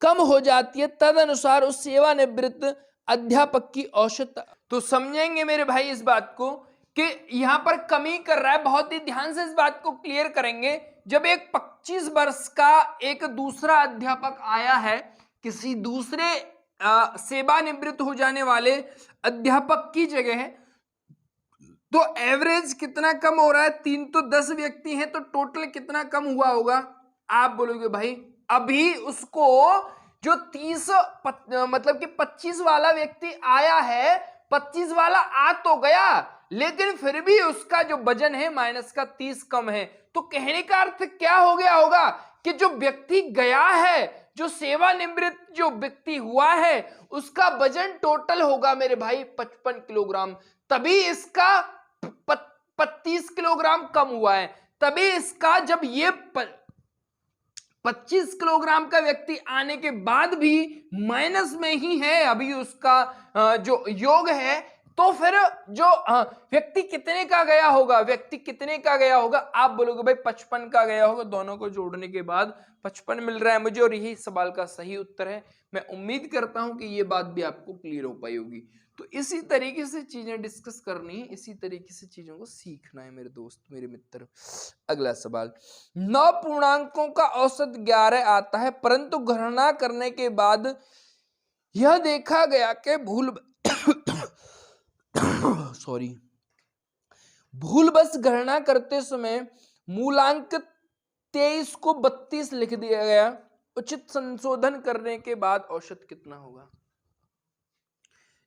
कम हो जाती है। तदनुसार उस सेवानिवृत्त अध्यापक की औसत। तो समझेंगे मेरे भाई इस बात को कि यहां पर कमी कर रहा है, बहुत ही ध्यान से इस बात को क्लियर करेंगे। जब एक 25 वर्ष का एक दूसरा अध्यापक आया है किसी दूसरे सेवानिवृत्त हो जाने वाले अध्यापक की जगह है, तो एवरेज कितना कम हो रहा है? 3 तो 10 व्यक्ति हैं, तो टोटल कितना कम हुआ होगा? आप बोलोगे भाई अभी उसको जो 30 मतलब कि 25 वाला व्यक्ति आया है, 25 वाला आ तो गया, लेकिन फिर भी उसका जो वजन है माइनस का 30 कम है। तो कहने का अर्थ क्या हो गया होगा कि जो व्यक्ति गया है, जो सेवानिवृत्त जो व्यक्ति हुआ है, उसका वजन टोटल होगा मेरे भाई 55 किलोग्राम। तभी इसका 35 किलोग्राम कम हुआ है। तभी इसका जब ये 25 किलोग्राम का व्यक्ति आने के बाद भी माइनस में ही है अभी उसका जो योग है, तो फिर जो व्यक्ति कितने का गया होगा? व्यक्ति कितने का गया होगा? आप बोलोगे भाई 55 का गया होगा। दोनों को जोड़ने के बाद 55 मिल रहा है मुझे, और यही सवाल का सही उत्तर है। मैं उम्मीद करता हूं कि ये बात भी आपको क्लियर हो पाई होगी। तो इसी तरीके से चीजें डिस्कस करनी है, इसी तरीके से चीजों को सीखना है मेरे दोस्त, मेरे मित्र। अगला सवाल, 9 पूर्णांकों का औसत 11 आता है, परंतु गणना करने के बाद यह देखा गया कि भूलवश गणना करते समय मूलांक 23 को 32 लिख दिया गया। उचित संशोधन करने के बाद औसत कितना होगा?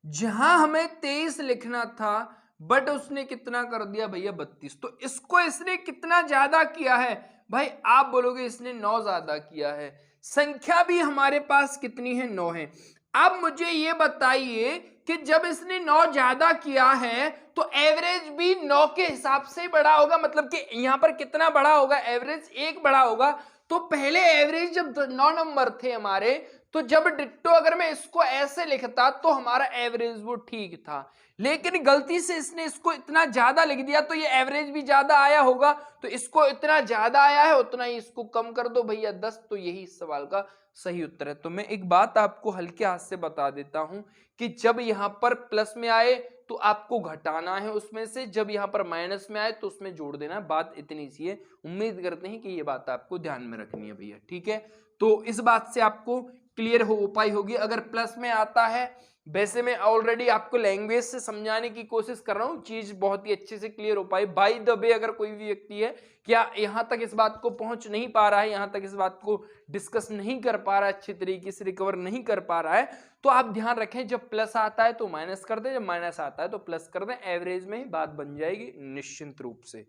जहां हमें 23 लिखना था, बट उसने कितना कर दिया भैया 32। तो इसको इसने कितना ज्यादा किया है? भाई आप बोलोगे इसने 9 ज्यादा किया है। संख्या भी हमारे पास कितनी है? 9 है। अब मुझे ये बताइए कि जब इसने 9 ज्यादा किया है तो एवरेज भी 9 के हिसाब से बड़ा होगा, मतलब कि यहां पर कितना बड़ा होगा? एवरेज 1 बड़ा होगा। तो पहले एवरेज जब 9 नंबर थे हमारे, तो जब डिट्टो अगर मैं इसको ऐसे लिखता तो हमारा एवरेज वो ठीक था, लेकिन गलती से इसने इसको इतना ज्यादा लिख दिया तो ये एवरेज भी ज्यादा आया होगा। तो इसको इतना ज्यादा आया है, उतना ही इसको कम कर दो भैया 10। तो यही इस सवाल का सही उत्तर है। तो मैं एक बात आपको हल्के हाथ से बता देता हूं कि जब यहां पर प्लस में आए तो आपको घटाना है उसमें से, जब यहां पर माइनस में आए तो उसमें जोड़ देना। बात इतनी सी है। उम्मीद करते हैं कि ये बात आपको ध्यान में रखनी है भैया, ठीक है। तो इस बात से आपको क्लियर हो पाई होगी। अगर प्लस में आता है, वैसे मैं ऑलरेडी आपको लैंग्वेज से समझाने की कोशिश कर रहा हूं, चीज बहुत ही अच्छे से क्लियर हो पाई। बाय द वे अगर कोई भी व्यक्ति है क्या यहां तक इस बात को पहुंच नहीं पा रहा है, यहां तक इस बात को डिस्कस नहीं कर पा रहा है, अच्छी तरीके से रिकवर नहीं कर पा रहा है, तो आप ध्यान रखें जब प्लस आता है तो माइनस कर दें, जब माइनस आता है तो प्लस कर दें। एवरेज में ही बात बन जाएगी निश्चिंत रूप से।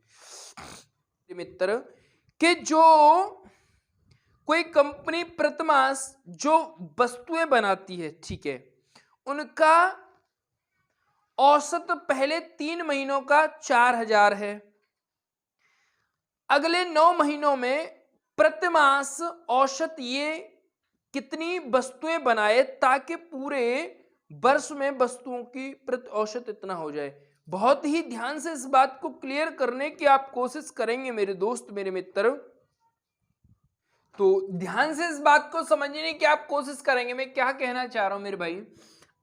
मित्र कि जो कोई कंपनी प्रतिमास जो वस्तुएं बनाती है, ठीक है, उनका औसत पहले 3 महीनों का 4000 है। अगले 9 महीनों में प्रतिमास औसत ये कितनी वस्तुएं बनाए ताकि पूरे वर्ष में वस्तुओं की प्रति औसत इतना हो जाए। बहुत ही ध्यान से इस बात को क्लियर करने की आप कोशिश करेंगे मेरे दोस्त, मेरे मित्र। तो ध्यान से इस बात को समझने की आप कोशिश करेंगे। मैं क्या कहना चाह रहा हूं मेरे भाई,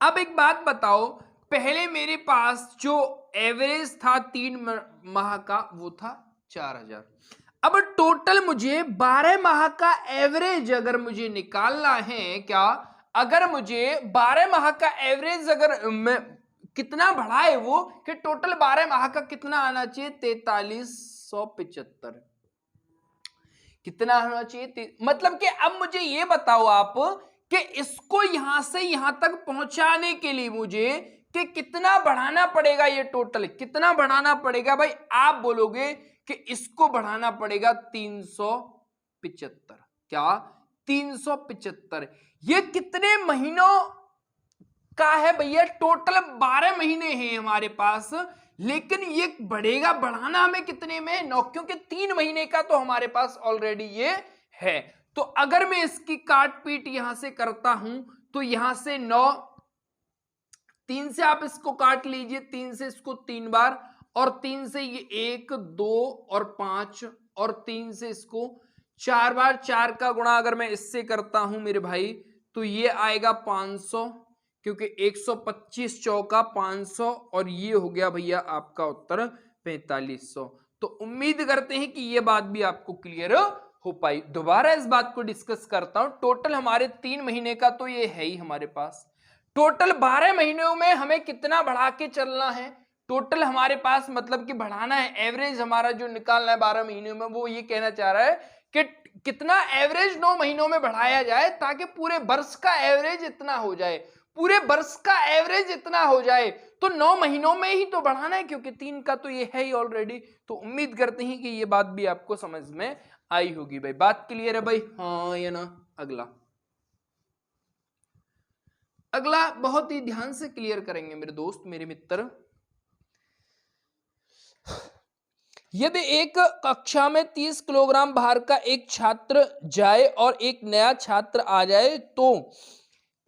अब एक बात बताओ, पहले मेरे पास जो एवरेज था 3 माह का वो था 4000। अब टोटल मुझे 12 माह का एवरेज अगर मुझे निकालना है, क्या अगर मुझे 12 माह का एवरेज अगर मैं कितना बढ़ा है वो कि टोटल 12 माह का कितना आना चाहिए? 4375। कितना होना चाहिए? मतलब कि अब मुझे ये बताओ आप कि इसको यहां से यहां तक पहुंचाने के लिए मुझे कि कितना बढ़ाना पड़ेगा? ये टोटल कितना बढ़ाना पड़ेगा भाई? आप बोलोगे कि इसको बढ़ाना पड़ेगा 375। क्या 375? ये कितने महीनों का है भैया? टोटल 12 महीने हैं हमारे पास, लेकिन ये बढ़ेगा, बढ़ाना हमें कितने में? 9, क्योंकि 3 महीने का तो हमारे पास ऑलरेडी ये है। तो अगर मैं इसकी काट पीट यहां से करता हूं तो यहां से 9, 3 से आप इसको काट लीजिए, 3 से इसको 3 बार, और 3 से ये 1 2 और 5, और 3 से इसको 4 बार। 4 का गुणा अगर मैं इससे करता हूं मेरे भाई तो ये आएगा 500, क्योंकि 125 चौका 500 और ये हो गया भैया आपका उत्तर 4500। तो उम्मीद करते हैं कि ये बात भी आपको क्लियर हो पाई। दोबारा इस बात को डिस्कस करता हूं। टोटल हमारे 3 महीने का तो ये है ही हमारे पास। टोटल 12 महीनों में हमें कितना बढ़ा के चलना है, टोटल हमारे पास मतलब कि बढ़ाना है, एवरेज हमारा जो निकालना है 12 महीनों में, वो ये कहना चाह रहा है कि कितना एवरेज 9 महीनों में बढ़ाया जाए ताकि पूरे वर्ष का एवरेज इतना हो जाए, पूरे वर्ष का एवरेज इतना हो जाए। तो 9 महीनों में ही तो बढ़ाना है, क्योंकि 3 का तो ये है ही ऑलरेडी। तो उम्मीद करते हैं कि ये बात भी आपको समझ में आई होगी भाई। बात क्लियर है भाई, हाँ या ना। अगला बहुत ही ध्यान से क्लियर करेंगे मेरे दोस्त मेरे मित्र। यदि एक कक्षा में 30 किलोग्राम भार का एक छात्र जाए और एक नया छात्र आ जाए तो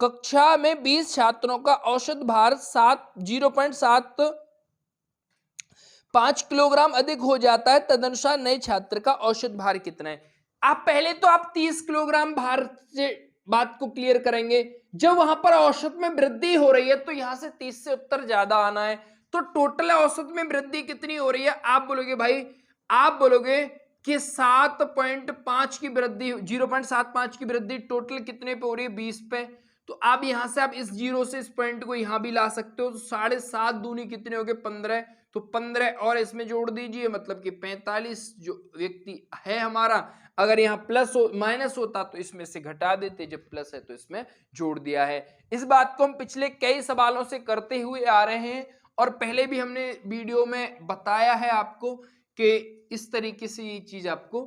कक्षा में 20 छात्रों का औसत भार 0.75 किलोग्राम अधिक हो जाता है। तदनुसार नए छात्र का औसत भार कितना है। आप पहले तो आप 30 किलोग्राम भार से बात को क्लियर करेंगे। जब वहां पर औसत में वृद्धि हो रही है तो यहां से 30 से उत्तर ज्यादा आना है। तो टोटल औसत में वृद्धि कितनी हो रही है, आप बोलोगे भाई, आप बोलोगे कि 7.5 की वृद्धि, 0.75 की वृद्धि टोटल कितने पे हो रही है, 20 पे। तो आप यहां से आप इस जीरो से इस पॉइंट को यहां भी ला सकते हो। तो 7.5 दूनी कितने हो गए, 15। तो 15 और इसमें जोड़ दीजिए, मतलब कि 45 जो व्यक्ति है हमारा। अगर यहाँ प्लस हो माइनस होता तो इसमें से घटा देते, जब प्लस है तो इसमें जोड़ दिया है। इस बात को हम पिछले कई सवालों से करते हुए आ रहे हैं और पहले भी हमने वीडियो में बताया है आपको कि इस तरीके से ये चीज आपको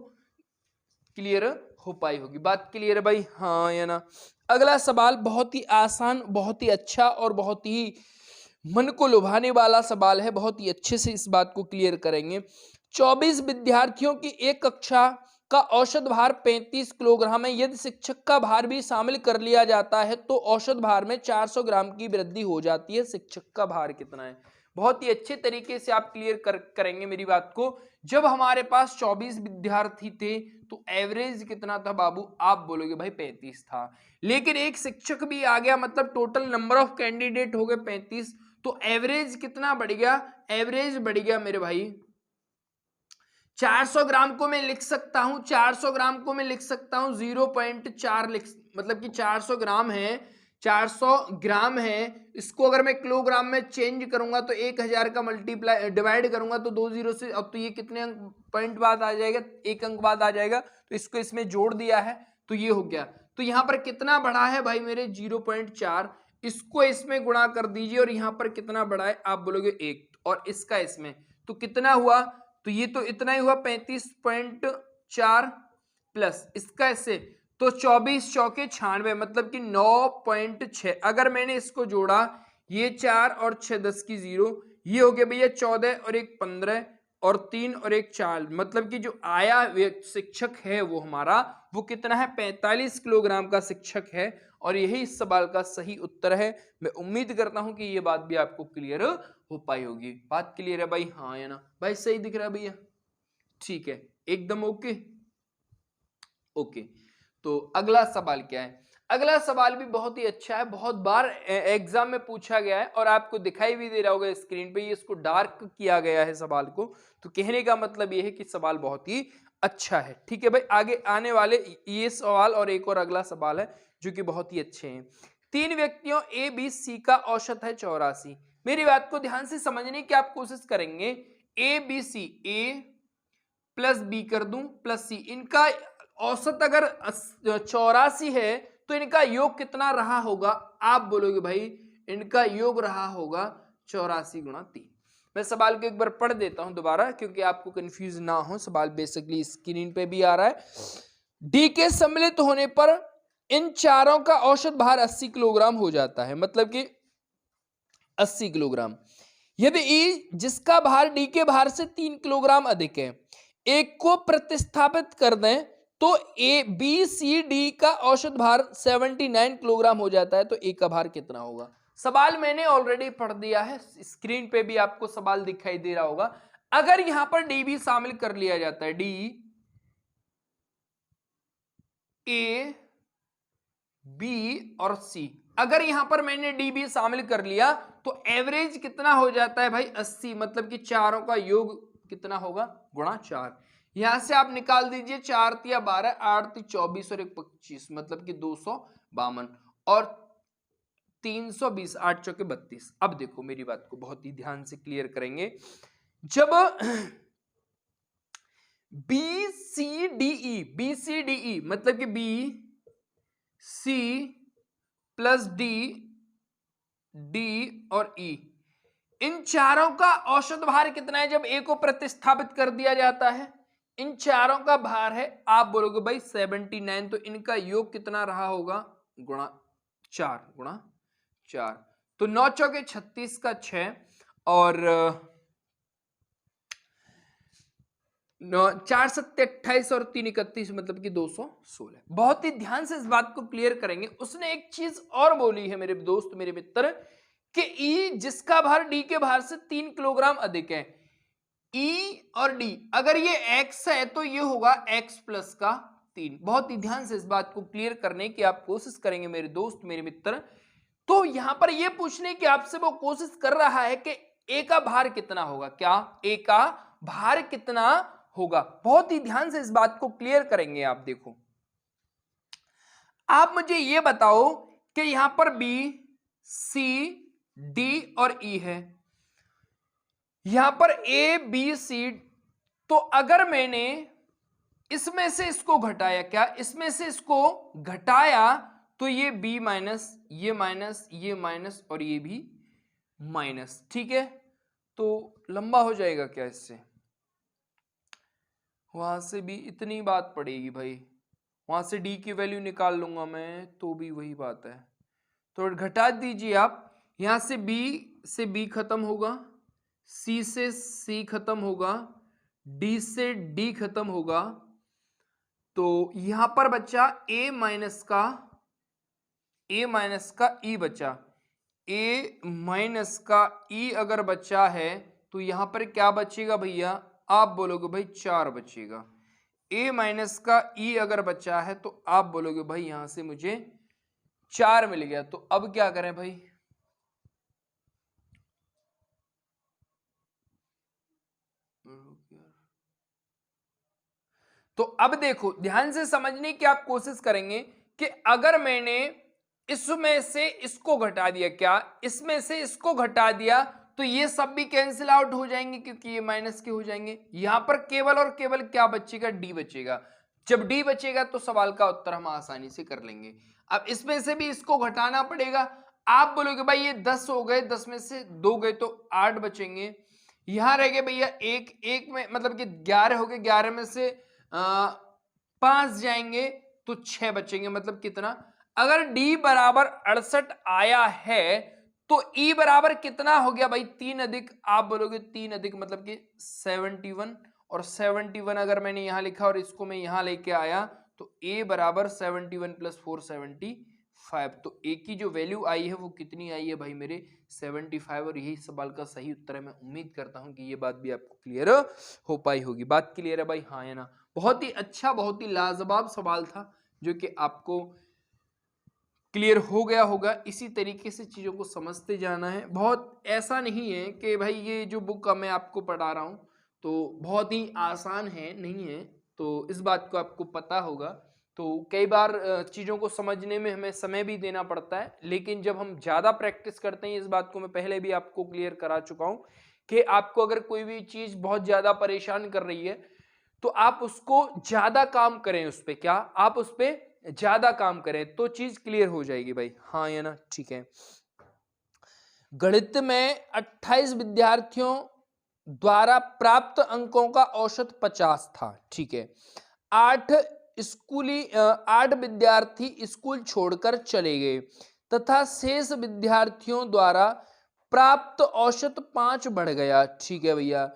क्लियर हो पाई होगी। बात क्लियर है भाई, हाँ या ना। अगला सवाल बहुत ही आसान, बहुत ही अच्छा और बहुत ही मन को लुभाने वाला सवाल है। बहुत ही अच्छे से इस बात को क्लियर करेंगे। 24 विद्यार्थियों की एक कक्षा का औसत भार 35 किलोग्राम है। यदि शिक्षक का भार भी शामिल कर लिया जाता है तो औसत भार में 400 ग्राम की वृद्धि हो जाती है। शिक्षक का भार कितना है। बहुत ही अच्छे तरीके से आप क्लियर करेंगे मेरी बात को। जब हमारे पास 24 विद्यार्थी थे तो एवरेज कितना था बाबू, आप बोलोगे भाई 35 था। लेकिन एक शिक्षक भी आ गया, मतलब टोटल नंबर ऑफ कैंडिडेट हो गए 35। तो एवरेज कितना बढ़ गया, एवरेज बढ़ गया मेरे भाई 400 ग्राम को मैं लिख सकता हूं, 400 ग्राम को मैं लिख सकता हूं 0.4 लिख, मतलब कि 400 ग्राम है, 400 ग्राम है। इसको अगर मैं किलोग्राम में चेंज करूंगा तो 1000 का मल्टीप्लाई डिवाइड करूंगा तो 2 जीरो से, अब तो ये कितने अंक पॉइंट बाद आ जाएगा, 1 अंक बाद आ जाएगा। तो इसको इसमें जोड़ दिया है तो ये हो गया। तो यहां पर कितना बढ़ा है भाई मेरे 0.4, इसको इसमें गुणा कर दीजिए और यहां पर कितना बढ़ा है, आप बोलोगे 1, और इसका इसमें तो कितना हुआ, तो ये तो इतना ही हुआ 35.4 प्लस इसका इससे तो 24 चौके 96, मतलब कि 9.6। अगर मैंने इसको जोड़ा, ये 4 और 6 10 की 0, ये हो गया भैया 14 और 1 15 और 3 और 1 4, मतलब कि जो आया शिक्षक है वो हमारा वो कितना है, 45 किलोग्राम का शिक्षक है। और यही इस सवाल का सही उत्तर है। मैं उम्मीद करता हूं कि ये बात भी आपको क्लियर हो पाई होगी। बात क्लियर है भाई, हाँ या ना भाई, सही दिख रहा है भैया, ठीक है एकदम ओके ओके। तो अगला सवाल क्या है, अगला सवाल भी बहुत ही अच्छा है, बहुत बार एग्जाम में पूछा गया है और आपको दिखाई भी दे रहा होगा स्क्रीन पे, ये इसको डार्क किया गया है सवाल को। तो कहने का मतलब ये है कि सवाल बहुत ही अच्छा है। ठीक है भाई, आगे आने वाले ये सवाल और एक और अगला सवाल है जो कि बहुत ही अच्छे हैं। 3 व्यक्तियों ए बी सी का औसत है 84। मेरी बात को ध्यान से समझने की आप कोशिश करेंगे। A B C, A plus B कर दूं प्लस सी, इनका औसत अगर 84 है तो इनका योग कितना रहा होगा, आप बोलोगे भाई इनका योग रहा होगा 84 गुणा 3। मैं सवाल को एक बार पढ़ देता हूं दोबारा क्योंकि आपको कंफ्यूज ना हो। सवाल बेसिकली स्क्रीन पे भी आ रहा है। डी के सम्मिलित होने पर इन चारों का औसत भार 80 किलोग्राम हो जाता है, मतलब कि 80 किलोग्राम। यदि ई जिसका भार डी के भार से 3 किलोग्राम अधिक है, एक को प्रतिस्थापित कर दें तो ए बी सी डी का औसत भार 79 किलोग्राम हो जाता है। तो ए का भार कितना होगा। सवाल मैंने ऑलरेडी पढ़ दिया है, स्क्रीन पे भी आपको सवाल दिखाई दे रहा होगा। अगर यहां पर डी भी शामिल कर लिया जाता है, डी ए बी और सी, अगर यहां पर मैंने डी भी शामिल कर लिया तो एवरेज कितना हो जाता है भाई 80, मतलब कि चारों का योग कितना होगा गुणा 4। यहां से आप निकाल दीजिए 4 तिया 12, 8 ती 24 और 1 25, मतलब कि 252 और 320, 8 चौके 32। अब देखो मेरी बात को बहुत ही ध्यान से क्लियर करेंगे। जब बी सी डी ई मतलब कि B C plus D D और ई, इन चारों का औसत भार कितना है जब ए को प्रतिस्थापित कर दिया जाता है? इन चारों का भार है, आप बोलोगे भाई 79, तो इनका योग कितना रहा होगा गुणा 4, तो 9 चौके 36 का 6 और 4 सत्ते 28 और 3 31, मतलब कि 216। बहुत ही ध्यान से इस बात को क्लियर करेंगे। उसने एक चीज और बोली है मेरे दोस्त मेरे मित्र कि ई जिसका भार डी के भार से 3 किलोग्राम अधिक है, ई और डी अगर ये एक्स है तो ये होगा एक्स प्लस का 3। बहुत ही ध्यान से इस बात को क्लियर करने की आप कोशिश करेंगे मेरे दोस्त मेरे मित्र। तो यहां पर ये पूछने की आपसे वो कोशिश कर रहा है कि ए का भार कितना होगा, क्या ए का भार कितना होगा। बहुत ही ध्यान से इस बात को क्लियर करेंगे आप। देखो आप मुझे ये बताओ कि यहां पर बी सी डी और ई है, यहां पर ए बी सी, तो अगर मैंने इसमें से इसको घटाया, क्या इसमें से इसको घटाया, तो ये बी माइनस ये माइनस ये माइनस और ये भी माइनस, ठीक है। तो लंबा हो जाएगा क्या इससे, वहां से भी इतनी बात पड़ेगी भाई, वहां से डी की वैल्यू निकाल लूंगा मैं तो भी वही बात है। तो घटा दीजिए आप, यहां से बी खत्म होगा, सी से सी खत्म होगा, डी से डी खत्म होगा, तो यहां पर बचा ए माइनस का ई बचा, ए माइनस का ई अगर बचा है तो यहां पर क्या बचेगा भैया, आप बोलोगे भाई 4 बचेगा। ए माइनस का ई अगर बचा है तो आप बोलोगे भाई यहां से मुझे 4 मिल गया। तो अब क्या करें भाई, तो अब देखो ध्यान से समझने की आप कोशिश करेंगे कि अगर मैंने इसमें से इसको घटा दिया, क्या इसमें से इसको घटा दिया, तो ये सब भी कैंसिल आउट हो जाएंगे क्योंकि ये माइनस के हो जाएंगे। यहां पर केवल और केवल क्या बचेगा, डी बचेगा। जब डी बचेगा तो सवाल का उत्तर हम आसानी से कर लेंगे। अब इसमें से भी इसको घटाना पड़ेगा, आप बोलोगे भाई ये 10 हो गए, 10 में से 2 गए तो 8 बचेंगे। यहां रह गए भैया एक में मतलब कि 11 हो गए, 11 में से 5 जाएंगे तो 6 बचेंगे, मतलब कितना, अगर d बराबर 68 आया है तो e बराबर कितना हो गया भाई 3 अधिक, आप बोलोगे 3 अधिक मतलब कि 71, और 71 अगर मैंने यहां लिखा और इसको मैं यहां लेके आया तो a बराबर 71 प्लस 4 75, तो a की जो वैल्यू आई है वो कितनी आई है भाई मेरे 75, और यही सवाल का सही उत्तर है। मैं उम्मीद करता हूं कि ये बात भी आपको क्लियर हो पाई होगी। बात क्लियर है भाई, हाँ या ना। बहुत ही अच्छा बहुत ही लाजवाब सवाल था जो कि आपको क्लियर हो गया होगा। इसी तरीके से चीज़ों को समझते जाना है। बहुत ऐसा नहीं है कि भाई ये जो बुक मैं आपको पढ़ा रहा हूँ तो बहुत ही आसान है, नहीं है, तो इस बात को आपको पता होगा। तो कई बार चीज़ों को समझने में हमें समय भी देना पड़ता है, लेकिन जब हम ज़्यादा प्रैक्टिस करते हैं, इस बात को मैं पहले भी आपको क्लियर करा चुका हूँ कि आपको अगर कोई भी चीज़ बहुत ज़्यादा परेशान कर रही है तो आप उसको ज़्यादा काम करें, उस पर क्या आप उस पर ज्यादा काम करें तो चीज क्लियर हो जाएगी भाई, हाँ या ना, ठीक है। गणित में 28 विद्यार्थियों द्वारा प्राप्त अंकों का औसत 50 था, ठीक है। 8 विद्यार्थी स्कूल छोड़कर चले गए तथा शेष विद्यार्थियों द्वारा प्राप्त औसत 5 बढ़ गया, ठीक है भैया।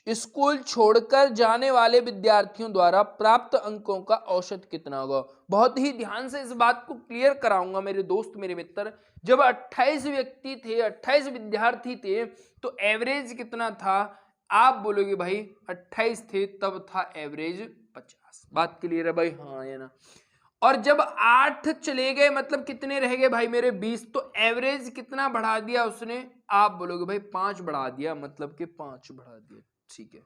स्कूल छोड़कर जाने वाले विद्यार्थियों द्वारा प्राप्त अंकों का औसत कितना होगा। बहुत ही ध्यान से इस बात को क्लियर कराऊंगा मेरे दोस्त मेरे मित्र। जब 28 व्यक्ति थे, 28 विद्यार्थी थे तो एवरेज कितना था, आप बोलोगे भाई 28 थे तब था एवरेज 50। बात क्लियर है भाई, हाँ या ना। और जब 8 चले गए मतलब कितने रह गए भाई मेरे 20, तो एवरेज कितना बढ़ा दिया उसने, आप बोलोगे भाई 5 बढ़ा दिया, मतलब कि 5 बढ़ा दिया। ठीक है,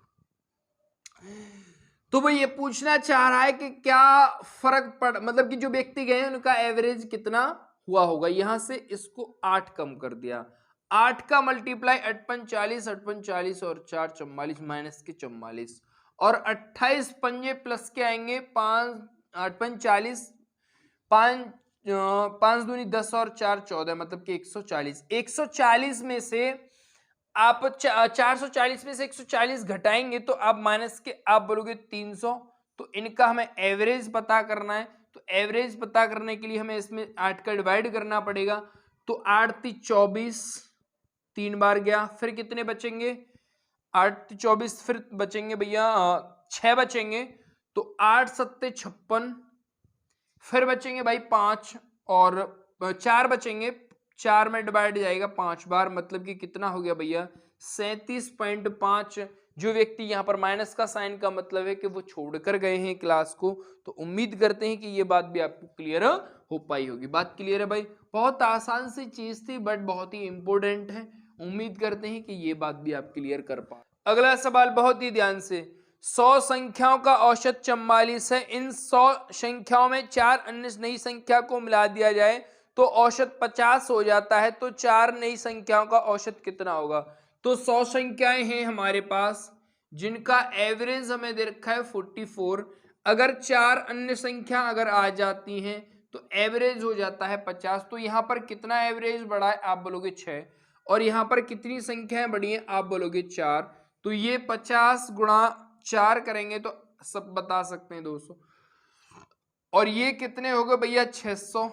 तो भाई ये पूछना चाह रहा है कि क्या फर्क पड़, मतलब कि जो व्यक्ति गए उनका एवरेज कितना हुआ होगा। यहां से इसको 8 कम कर दिया, 8 का मल्टीप्लाई 8 × 40 और 4 44 माइनस के 44 और 28 पंजे प्लस के आएंगे 5 8 × 40 5 दूनी 10 और 4 14 मतलब कि 140। 140 में से आप 440 में से 140 घटाएंगे तो आप माइनस के आप बोलोगे 300। तो इनका हमें एवरेज पता करना है, तो एवरेज पता करने के लिए हमें इसमें 8 का डिवाइड करना पड़ेगा। तो 8 × 24 3 बार गया, फिर कितने बचेंगे 8 × 24 फिर बचेंगे भैया 6 बचेंगे, तो 8 × 7 = 56, फिर बचेंगे भाई 5 और 4 बचेंगे, 4 में डिवाइड जाएगा 5 बार, मतलब कि कितना हो गया भैया 37.5। जो व्यक्ति यहाँ पर माइनस का साइन का मतलब है कि वो छोड़कर गए हैं क्लास को, तो उम्मीद करते हैं कि ये बात भी आपको क्लियर हो पाई होगी। बात क्लियर है भाई, बहुत आसान सी चीज थी बट बहुत ही इंपॉर्टेंट है, उम्मीद करते हैं कि ये बात भी आप क्लियर कर पाए। अगला सवाल बहुत ही ध्यान से, 100 संख्याओं का औसत 44 है, इन 100 संख्याओं में 4 अन्य नई संख्या को मिला दिया जाए तो औसत 50 हो जाता है, तो 4 नई संख्याओं का औसत कितना होगा। तो 100 संख्याएं हैं हमारे पास जिनका एवरेज हमें दे रखा है 44, अगर 4 अन्य संख्या अगर आ जाती हैं तो एवरेज हो जाता है 50। तो यहाँ पर कितना एवरेज बढ़ा है, आप बोलोगे 6, और यहाँ पर कितनी संख्याएं बढ़ी हैं, आप बोलोगे 4। तो ये 50 × 4 करेंगे तो सब बता सकते हैं 200, और ये कितने हो गए भैया 600,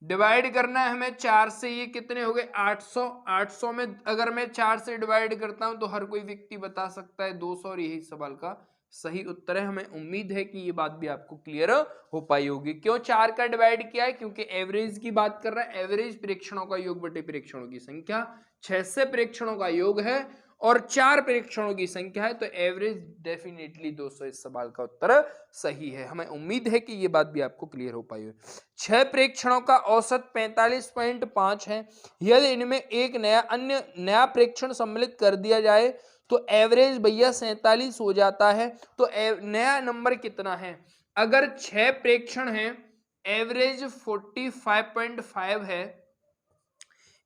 डिवाइड करना है हमें 4 से, ये कितने हो गए 800। 800 में अगर मैं 4 से डिवाइड करता हूं तो हर कोई व्यक्ति बता सकता है 200, और यही सवाल का सही उत्तर है। हमें उम्मीद है कि ये बात भी आपको क्लियर हो पाई होगी। क्यों 4 का डिवाइड किया है, क्योंकि एवरेज की बात कर रहा है, एवरेज प्रेक्षणों का योग बटे प्रेक्षणों की संख्या, 6 से प्रेक्षणों का योग है और 4 प्रेक्षणों की संख्या है, तो एवरेज डेफिनेटली 200 इस सवाल का उत्तर सही है। हमें उम्मीद है कि ये बात भी आपको क्लियर हो पाई हो। 6 प्रेक्षणों का औसत 45.5 है, यदि इनमें एक नया प्रेक्षण सम्मिलित कर दिया जाए तो एवरेज भैया 47 हो जाता है। तो नया नंबर कितना है, अगर 6 प्रेक्षण है, एवरेज 45.5 है,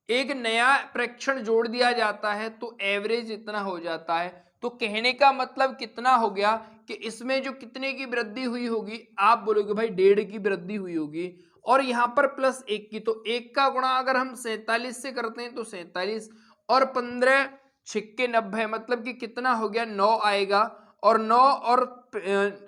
एक नया प्रेक्षण जोड़ दिया जाता है तो एवरेज इतना हो जाता है। तो कहने का मतलब कितना हो गया कि इसमें जो कितने की वृद्धि हुई होगी, आप बोलोगे भाई 1.5 की वृद्धि हुई होगी, और यहां पर +1 की, तो 1 का गुणा अगर हम 47 से करते हैं तो 47, और 15 × 90 मतलब कि कितना हो गया 9 आएगा, और 9 और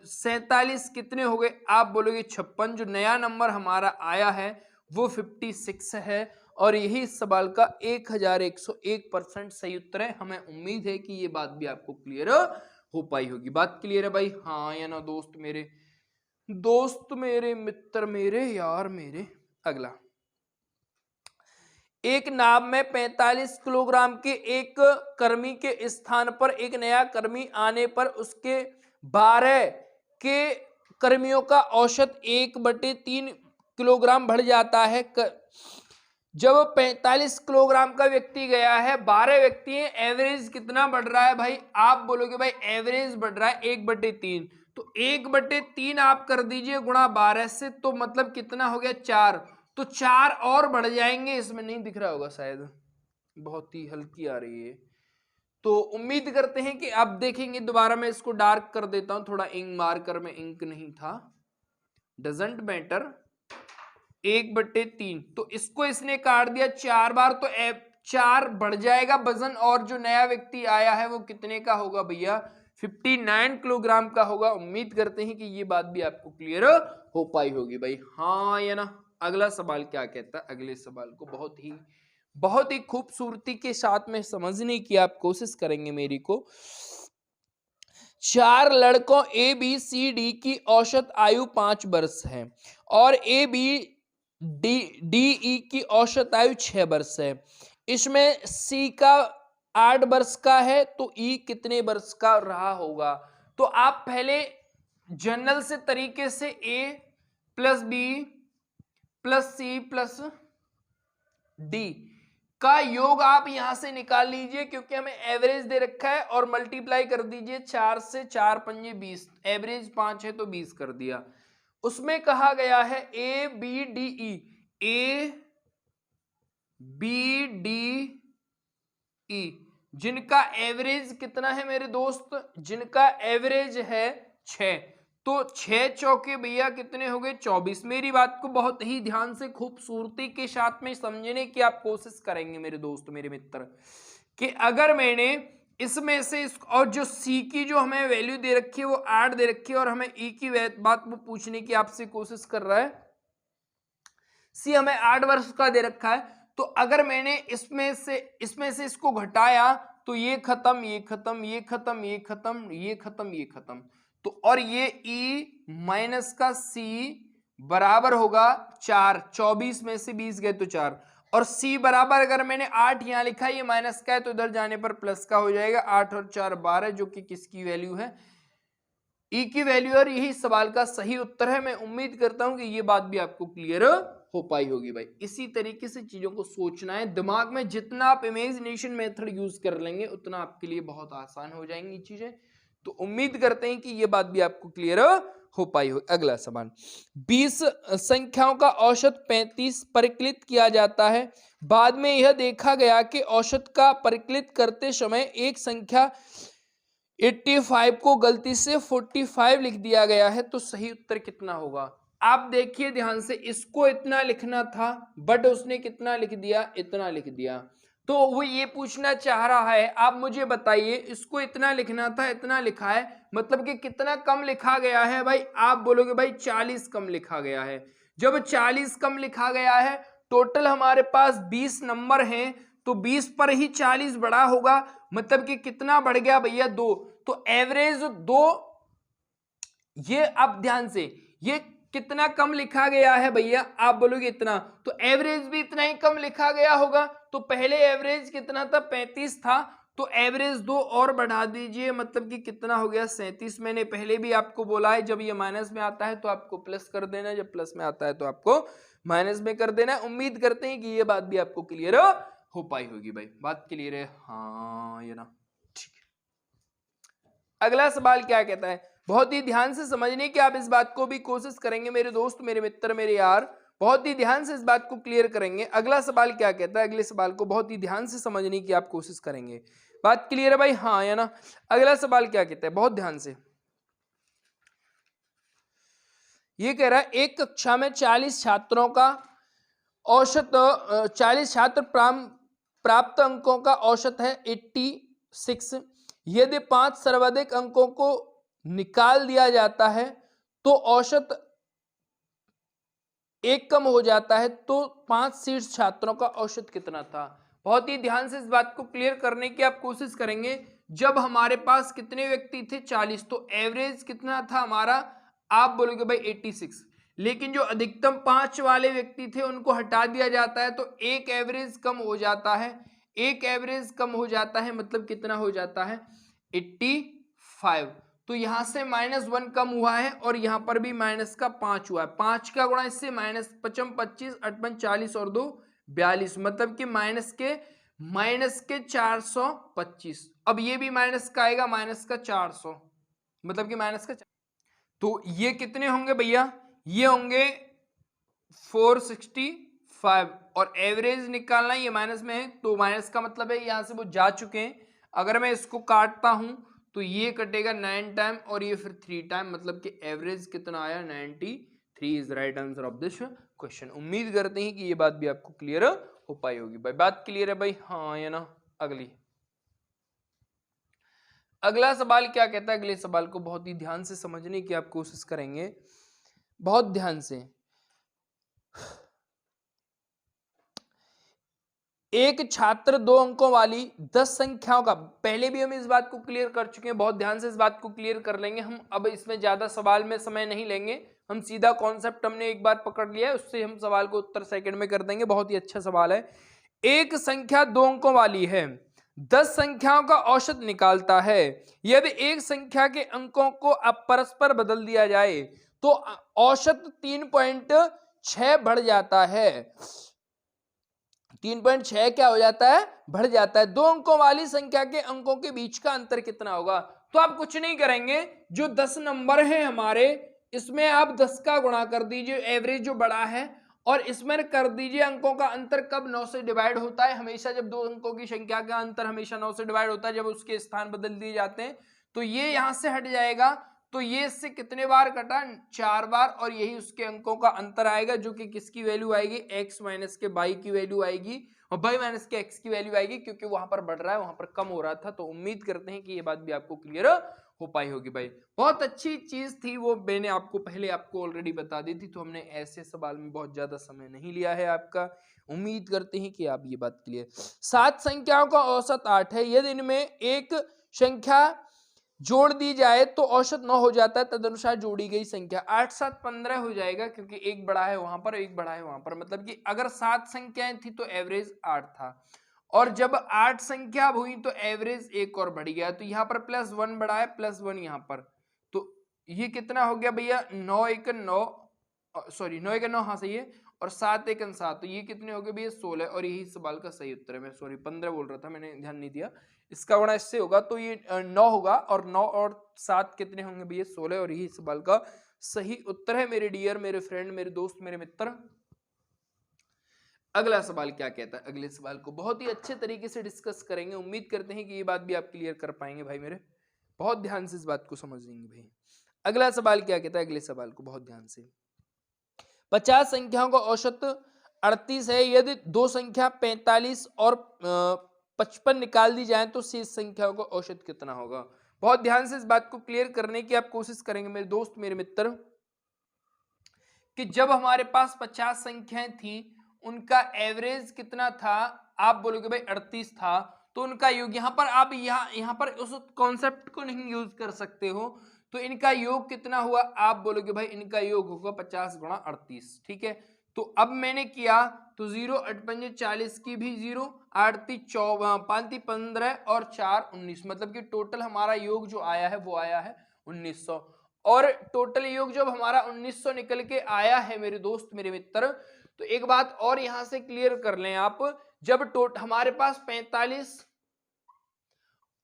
47 कितने हो गए, आप बोलोगे 56। जो नया नंबर हमारा आया है वो 56 है, और यही इस सवाल का 1101% सही उत्तर है। हमें उम्मीद है कि ये बात भी आपको क्लियर हो पाई होगी। बात क्लियर है भाई, हाँ या ना दोस्त मेरे मित्र मेरे यार मेरे। अगला, एक नाव में 45 किलोग्राम के एक कर्मी के स्थान पर एक नया कर्मी आने पर उसके 12 के कर्मियों का औसत 1/3 किलोग्राम बढ़ जाता है। जब 45 किलोग्राम का व्यक्ति गया है, 12 व्यक्ति हैं, एवरेज कितना बढ़ रहा है भाई, आप बोलोगे भाई एवरेज बढ़ रहा है 1/3, तो 1/3 आप कर दीजिए गुणा 12 से, तो मतलब कितना हो गया 4, तो 4 और बढ़ जाएंगे। इसमें नहीं दिख रहा होगा शायद, बहुत ही हल्की आ रही है, तो उम्मीद करते हैं कि आप देखेंगे। दोबारा मैं इसको डार्क कर देता हूं, थोड़ा इंक मार्कर में इंक नहीं था, डजंट मैटर। 1/3, तो इसको इसने काट दिया 4 बार, तो 4 बढ़ जाएगा वजन, और जो नया व्यक्ति आया है वो कितने का होगा भैया 59 किलोग्राम का होगा। उम्मीद करते हैं कि ये बात भी आपको क्लियर हो पाई होगी भाई, हाँ या ना। अगला सवाल क्या कहता है, अगले सवाल को बहुत ही खूबसूरती के साथ में समझने की आप कोशिश करेंगे मेरी को। 4 लड़कों ABCD की औसत आयु 5 वर्ष है और ABDE की औसत आयु 6 वर्ष है। इसमें C का 8 वर्ष का है, तो E कितने वर्ष का रहा होगा। तो आप पहले जनरल से तरीके से plus B plus C plus D का योग आप यहां से निकाल लीजिए, क्योंकि हमें एवरेज दे रखा है, और मल्टीप्लाई कर दीजिए 4 से, 4 पंजे 20, एवरेज 5 है तो 20 कर दिया। उसमें कहा गया है A B D E, A B D E जिनका एवरेज कितना है मेरे दोस्त, जिनका एवरेज है 6, तो 6 चौके भैया कितने हो गए 24। मेरी बात को बहुत ही ध्यान से खूबसूरती के साथ में समझने की आप कोशिश करेंगे मेरे दोस्त मेरे मित्र, कि अगर मैंने इसमें से और जो सी की जो हमें वैल्यू दे रखी है वो 8 दे रखी है, और हमें ई की बात वो पूछने की आपसे कोशिश कर रहा है, सी हमें 8 वर्ष का दे रखा है, तो अगर मैंने इसमें से इसको घटाया तो ये खत्म, ये खत्म, ये खत्म, ये खत्म, ये खत्म, ये खत्म, तो और ये ई माइनस का सी बराबर होगा 4, 24 में से 20 गए तो 4, और सी बराबर अगर मैंने 8 यहां लिखा है, ये माइनस का है तो इधर जाने पर प्लस का हो जाएगा, 8 और 4 12, जो कि किसकी वैल्यू है, ई की वैल्यू, और यही सवाल का सही उत्तर है। मैं उम्मीद करता हूं कि ये बात भी आपको क्लियर हो पाई होगी भाई। इसी तरीके से चीजों को सोचना है, दिमाग में जितना आप इमेजिनेशन मेथड यूज कर लेंगे उतना आपके लिए बहुत आसान हो जाएंगी चीजें। तो उम्मीद करते हैं कि ये बात भी आपको क्लियर हो पाई हो। अगला सवाल, 20 संख्याओं का औसत 35 परिकलित किया जाता है। बाद में यह देखा गया कि औसत का परिकलित करते समय एक संख्या 85 को गलती से 45 लिख दिया गया है, तो सही उत्तर कितना होगा। आप देखिए ध्यान से, इसको इतना लिखना था बट उसने कितना लिख दिया, इतना लिख दिया, तो वो ये पूछना चाह रहा है, आप मुझे बताइए, इसको इतना लिखना था इतना लिखा है, मतलब कि कितना कम लिखा गया है भाई। आप बोलोगे भाई 40 कम लिखा गया है। जब 40 कम लिखा गया है, टोटल हमारे पास 20 नंबर हैं, तो 20 पर ही 40 बड़ा होगा, मतलब कि कितना बढ़ गया भैया 2, तो एवरेज 2। ये अब ध्यान से, ये कितना कम लिखा गया है भैया, आप बोलोगे इतना, तो एवरेज भी इतना ही कम लिखा गया होगा। तो पहले एवरेज कितना था 35 था, तो एवरेज 2 और बढ़ा दीजिए, मतलब कि कितना हो गया 37। मैंने पहले भी आपको बोला है, जब ये माइनस में आता है तो आपको प्लस कर देना, जब प्लस में आता है तो आपको माइनस में कर देना। उम्मीद करते हैं कि ये बात भी आपको क्लियर हो पाई होगी भाई। बात क्लियर है, हाँ ये ना, ठीक है। अगला सवाल क्या कहता है, बहुत ही ध्यान से समझने की आप इस बात को भी कोशिश करेंगे मेरे दोस्त मेरे मित्र मेरे यार, बहुत ही ध्यान से इस बात को क्लियर करेंगे। अगला सवाल क्या कहता है, अगले सवाल को बहुत ही ध्यान से समझने की आप कोशिश करेंगे। बात क्लियर है भाई, हाँ या ना। अगला सवाल क्या कहता है, बहुत ध्यान से, ये कह रहा है एक कक्षा में 40 छात्रों का औसत 40 छात्र प्राप्त अंकों का औसत है 86। यदि 5 सर्वाधिक अंकों को निकाल दिया जाता है तो औसत 1 कम हो जाता है, तो 5 शीर्ष छात्रों का औसत कितना था। बहुत ही ध्यान से इस बात को क्लियर करने की आप कोशिश करेंगे। जब हमारे पास कितने व्यक्ति थे 40, तो एवरेज कितना था हमारा, आप बोलोगे भाई 86, लेकिन जो अधिकतम 5 वाले व्यक्ति थे उनको हटा दिया जाता है, तो एक एवरेज कम हो जाता है, एक एवरेज कम हो जाता है, मतलब कितना हो जाता है 85। तो यहां से -1 कम हुआ है, और यहां पर भी माइनस का 5 हुआ है, 5 का गुणा इससे माइनस 55 25 58 40 और 2 42, मतलब कि माइनस के 425। अब ये भी माइनस का आएगा, माइनस का 400, मतलब कि माइनस का, तो ये कितने होंगे भैया, ये होंगे 465, और एवरेज निकालना, ये माइनस में है तो माइनस का मतलब है यहां से वो जा चुके हैं। अगर मैं इसको काटता हूं तो ये कटेगा 9 टाइम और ये फिर 3 टाइम, मतलब कि एवरेज कितना आया 93 is right answer of this question. उम्मीद करते हैं कि ये बात भी आपको क्लियर हो पाई होगी भाई। बात क्लियर है भाई, हाँ या ना। अगला सवाल क्या कहता है, अगले सवाल को बहुत ही ध्यान से समझने की आप कोशिश करेंगे, बहुत ध्यान से। एक छात्र 2 अंकों वाली 10 संख्याओं का, पहले भी हम इस बात को क्लियर कर चुके हैं, बहुत ध्यान से इस बात को क्लियर कर लेंगे हम। अब इसमें ज्यादा सवाल में समय नहीं लेंगे, हम सीधा कॉन्सेप्ट हमने एक बार पकड़ लिया है, उससे हम सवाल को उत्तर सेकंड में कर देंगे। बहुत ही अच्छा सवाल है। एक संख्या 2 अंकों वाली है, 10 संख्याओं का औसत निकालता है। यदि एक संख्या के अंकों को अब परस्पर बदल दिया जाए तो औसत 3.6 बढ़ जाता है। 3.6 क्या हो जाता है? बढ़ जाता है। 2 अंकों वाली संख्या के अंकों के बीच का अंतर कितना होगा? तो आप कुछ नहीं करेंगे, जो 10 नंबर है हमारे, इसमें आप 10 का गुणा कर दीजिए, एवरेज जो बड़ा है, और इसमें कर दीजिए अंकों का अंतर कब 9 से डिवाइड होता है। हमेशा जब 2 अंकों की संख्या का अंतर हमेशा 9 से डिवाइड होता है, जब उसके स्थान बदल दिए जाते हैं, तो ये यहां से हट जाएगा, तो ये इससे कितने बार कटा? 4 बार, और यही उसके अंकों का अंतर आएगा, जो कि किसकी वैल्यू आएगी? x माइनस के y की वैल्यू आएगी, और y माइनस के x की वैल्यू आएगी, क्योंकि वहां पर बढ़ रहा है, वहां पर कम हो रहा था। तो उम्मीद करते हैं कि ये बात भी आपको क्लियर हो पाई होगी भाई। बहुत अच्छी चीज थी वो, मैंने आपको पहले आपको ऑलरेडी बता दी थी, तो हमने ऐसे सवाल में बहुत ज्यादा समय नहीं लिया है आपका। उम्मीद करते हैं कि आप ये बात क्लियर। 7 संख्याओं का औसत 8 है। यदि इनमें एक संख्या जोड़ दी जाए तो औसत 9 हो जाता है, तदनुसार जोड़ी गई संख्या। 8 7 15 हो जाएगा, क्योंकि एक बड़ा है वहां पर, एक बड़ा है वहां पर। मतलब कि अगर 7 संख्याएं थी तो एवरेज 8 था, और जब 8 संख्या हुई तो एवरेज एक और बढ़ गया। तो यहाँ पर +1 बढ़ा है, +1 यहाँ पर, तो ये कितना हो गया भैया? 9 1 9, सॉरी 9 1 9, हाँ सही है, और 7 1 7, तो ये कितने हो गए भैया? 16। और यही सवाल का सही उत्तर है। मैं सॉरी 15 बोल रहा था, मैंने ध्यान नहीं दिया। इसका गुणा इससे होगा, तो ये 9 होगा, और 9 और 7 कितने होंगे भैया? 16। और यही सवाल का सही उत्तर है मेरे डियर, मेरे फ्रेंड, मेरे दोस्त, मेरे मित्र। अगला सवाल क्या कहता है? अगले सवाल को बहुत ही अच्छे तरीके से डिस्कस करेंगे। उम्मीद करते हैं कि ये बात भी आप क्लियर कर पाएंगे भाई मेरे। बहुत ध्यान से इस बात को समझ लेंगे भाई। अगला सवाल क्या कहता है? अगले सवाल को बहुत ध्यान से। 50 संख्याओं का औसत 38 है। यदि 2 संख्या 45 और 55 निकाल दी जाए तो शेष संख्याओं का औसत कितना होगा? बहुत ध्यान से इस बात को क्लियर करने की आप कोशिश करेंगे मेरे दोस्त, मेरे मित्र, कि जब हमारे पास 50 संख्याएं थी, उनका एवरेज कितना था? आप बोलोगे भाई 38 था, तो उनका योग, यहां पर आप यहां पर उस कॉन्सेप्ट को नहीं यूज कर सकते हो, तो इनका योग कितना हुआ? आप बोलोगे भाई इनका योग होगा 50 गुणा 38। ठीक है, तो अब मैंने किया तो 0 8 5 40 की भी 0, 8 3 5 3 15 और 4 19, मतलब कि टोटल हमारा योग जो आया है वो आया है 1900। और टोटल योग जब हमारा 1900 निकल के आया है मेरे दोस्त, मेरे मित्र, तो एक बात और यहां से क्लियर कर लें आप, जब हमारे पास 45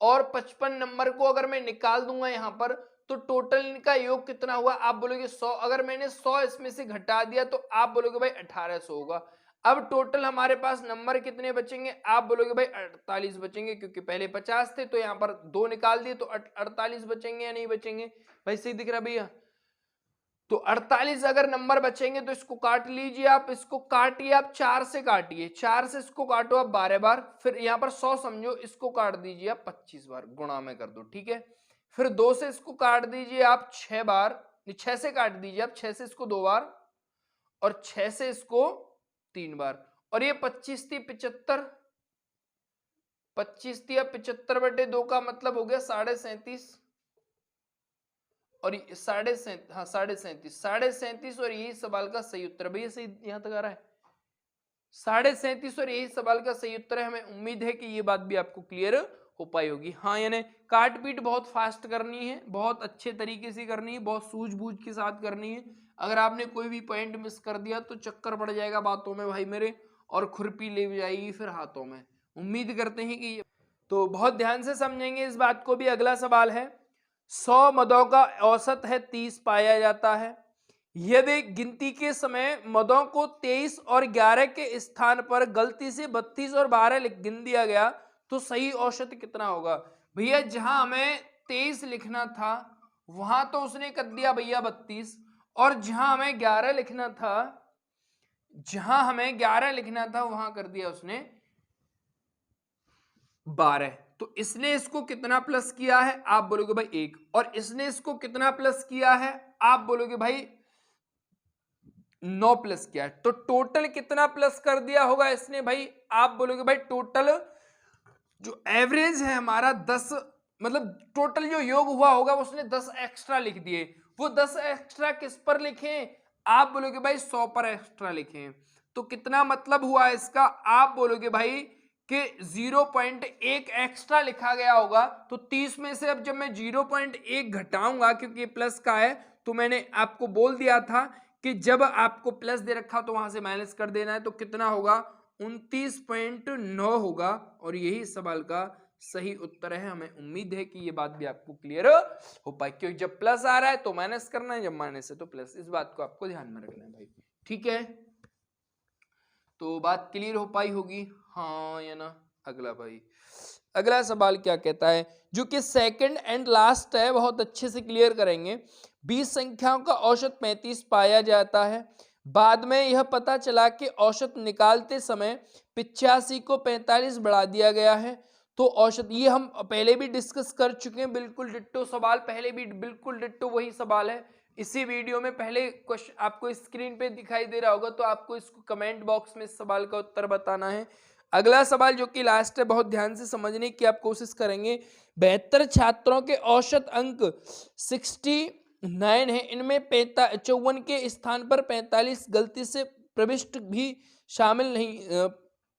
और 55 नंबर को अगर मैं निकाल दूंगा यहां पर, तो टोटल इनका योग कितना हुआ? आप बोलोगे 100। अगर मैंने 100 इसमें से घटा दिया तो आप बोलोगे भाई 1800 होगा। अब टोटल हमारे पास नंबर कितने बचेंगे? आप बोलोगे भाई 48 बचेंगे, क्योंकि पहले 50 थे, तो यहाँ पर 2 निकाल दिए तो 48 बचेंगे या नहीं बचेंगे भाई? सही दिख रहा भैया? तो 48 अगर नंबर बचेंगे तो इसको काट लीजिए आप, इसको काटिए आप 4 से, काटिए 4 से, इसको काटो आप 12 बार, फिर यहाँ पर 100 समझो, इसको काट दीजिए आप 25 बार, गुणा में कर दो। ठीक है, फिर 2 से इसको काट दीजिए आप 6 बार, 6 से काट दीजिए आप, 6 से इसको 2 बार, और 6 से इसको 3 बार, और ये 25 थी 75, 25 थी 75/2 का मतलब हो गया 37.5, और 37.5 और यही सवाल का सही उत्तर है भैया। सही यहां तक आ रहा है? 37.5 और यही सवाल का सही उत्तर है। हमें उम्मीद है कि ये बात भी आपको क्लियर हो पाई होगी। हाँ, यानी काट पीट बहुत फास्ट करनी है, बहुत अच्छे तरीके से करनी है, बहुत सूझबूझ के साथ करनी है। अगर आपने कोई भी पॉइंट मिस कर दिया तो चक्कर पड़ जाएगा बातों में भाई मेरे, और खुरपी ले जाएगी फिर हाथों में। उम्मीद करते हैं कि तो बहुत ध्यान से समझेंगे इस बात को भी। अगला सवाल है, 100 मदों का औसत है 30 पाया जाता है। यदि गिनती के समय मदों को 23 और 11 के स्थान पर गलती से 32 और 12 गिन दिया गया तो सही औसत कितना होगा? भैया जहां हमें 23 लिखना था वहां तो उसने कर दिया भैया 32, और जहां हमें 11 लिखना था, वहां कर दिया उसने 12। तो इसने इसको कितना प्लस किया है? आप बोलोगे भाई 1, और इसने इसको कितना प्लस किया है? आप बोलोगे भाई 9 प्लस किया है। तो टोटल कितना प्लस कर दिया होगा इसने भाई? आप बोलोगे भाई टोटल जो एवरेज है हमारा 10, मतलब टोटल जो योग हुआ होगा उसने 10 एक्स्ट्रा लिख दिए। वो 10 एक्स्ट्रा किस पर लिखे? आप बोलोगे भाई 100 पर एक्स्ट्रा लिखे। तो कितना मतलब हुआ इसका? आप बोलोगे भाई कि 0.1 एक्स्ट्रा लिखा गया होगा। तो 30 में से अब जब मैं 0.1 घटाऊंगा, क्योंकि प्लस का है, तो मैंने आपको बोल दिया था कि जब आपको प्लस दे रखा तो वहां से माइनस कर देना है, तो कितना होगा 29.9 होगा और यही सवाल का सही उत्तर है। हमें उम्मीद है कि ये बात भी आपको क्लियर हो पाए, क्योंकि जब प्लस आ रहा है तो माइनस करना है, जब माइनस है तो प्लस। इस बात को आपको ध्यान में रखना है भाई, ठीक है। तो बात क्लियर हो पाई होगी, हाँ या ना। अगला भाई, अगला सवाल क्या कहता है, जो कि सेकंड एंड लास्ट है, बहुत अच्छे से क्लियर करेंगे। 20 संख्याओं का औसत 35 पाया जाता है। बाद में यह पता चला कि औसत निकालते समय 85 को 45 बढ़ा दिया गया है। तो औसत, ये हम पहले भी डिस्कस कर चुके हैं, बिल्कुल डिट्टो सवाल, पहले भी बिल्कुल डिट्टो वही सवाल है इसी वीडियो में। पहले क्वेश्चन आपको स्क्रीन पे दिखाई दे रहा होगा, तो आपको इसको कमेंट बॉक्स में इस सवाल का उत्तर बताना है। अगला सवाल जो कि लास्ट है, बहुत ध्यान से समझने की आप कोशिश करेंगे। 72 छात्रों के औसत अंक 69 है, इनमें 54 के स्थान पर 45 गलती से प्रविष्ट भी शामिल नहीं,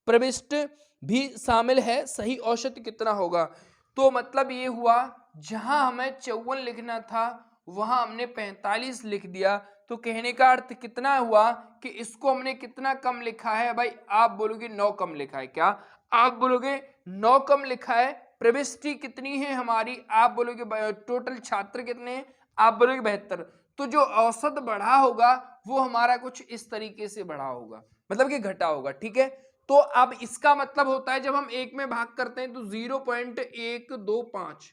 प्रविष्ट भी शामिल है, सही औसत कितना होगा। तो मतलब ये हुआ, जहां हमें 54 लिखना था वहां हमने 45 लिख दिया। तो कहने का अर्थ कितना हुआ कि इसको हमने कितना कम लिखा है भाई, आप बोलोगे 9 कम लिखा है। क्या आप बोलोगे 9 कम लिखा है। प्रविष्टि कितनी है हमारी, आप बोलोगे टोटल छात्र कितने हैं, आप बोलोगे 72। तो जो औसत बढ़ा होगा वो हमारा कुछ इस तरीके से बढ़ा होगा, मतलब कि घटा होगा, ठीक है। तो अब इसका मतलब होता है जब हम एक में भाग करते हैं तो 0.125,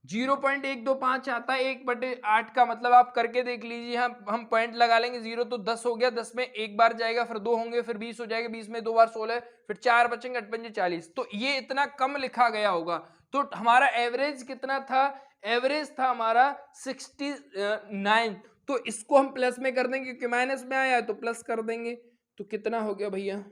0.125 आता है 1/8 का। मतलब आप करके देख लीजिए, हम पॉइंट लगा लेंगे, 0 तो 10 हो गया, 10 में एक बार जाएगा, फिर 2 होंगे, फिर 20 हो जाएगा, 20 में 2 बार 16, फिर 4 बचेंगे, 8 40। तो ये इतना कम लिखा गया होगा। तो हमारा एवरेज कितना था, एवरेज था हमारा 69। तो इसको हम प्लस में कर देंगे क्योंकि माइनस में आया है तो प्लस कर देंगे। तो कितना हो गया भैया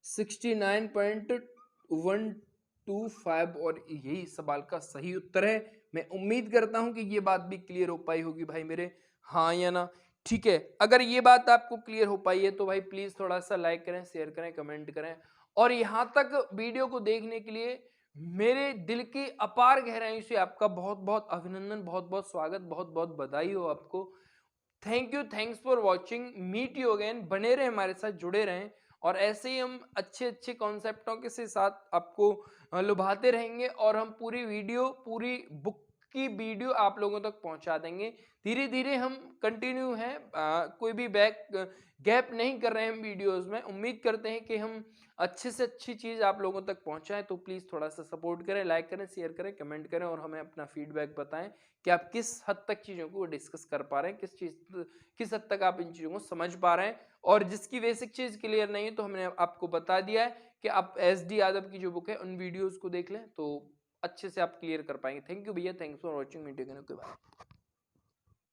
69.125, और यही सवाल का सही उत्तर है। मैं उम्मीद करता हूं कि ये बात भी क्लियर हो पाई होगी भाई मेरे, हाँ या ना, ठीक है। अगर ये बात आपको क्लियर हो पाई है तो भाई प्लीज थोड़ा सा लाइक करें, शेयर करें, कमेंट करें, और यहां तक वीडियो को देखने के लिए मेरे दिल की अपार गहराई से आपका बहुत बहुत अभिनंदन, बहुत बहुत स्वागत, बहुत बहुत बधाई हो आपको। Thank you, thanks for watching, meet you again. बने रहें हमारे साथ, जुड़े रहें, और ऐसे ही हम अच्छे अच्छे कॉन्सेप्टों के साथ आपको लुभाते रहेंगे, और हम पूरी वीडियो, पूरी बुक की वीडियो आप लोगों तक पहुंचा देंगे। धीरे धीरे हम कंटिन्यू हैं, कोई भी गैप नहीं कर रहे हैं हम वीडियोस में। उम्मीद करते हैं कि हम अच्छे से अच्छी चीज़ आप लोगों तक पहुंचाएं। तो प्लीज़ थोड़ा सा सपोर्ट करें, लाइक करें, शेयर करें, कमेंट करें, और हमें अपना फीडबैक बताएं कि आप किस हद तक चीज़ों को डिस्कस कर पा रहे हैं, किस हद तक आप इन चीज़ों को समझ पा रहे हैं। और जिसकी बेसिक चीज़ क्लियर नहीं है तो हमने आपको बता दिया है कि आप SD यादव की जो बुक है उन वीडियोज़ को देख लें, तो अच्छे से आप क्लियर कर पाएंगे। थैंक यू भैया, थैंक्स फॉर वॉचिंग, वीडियो के बाद।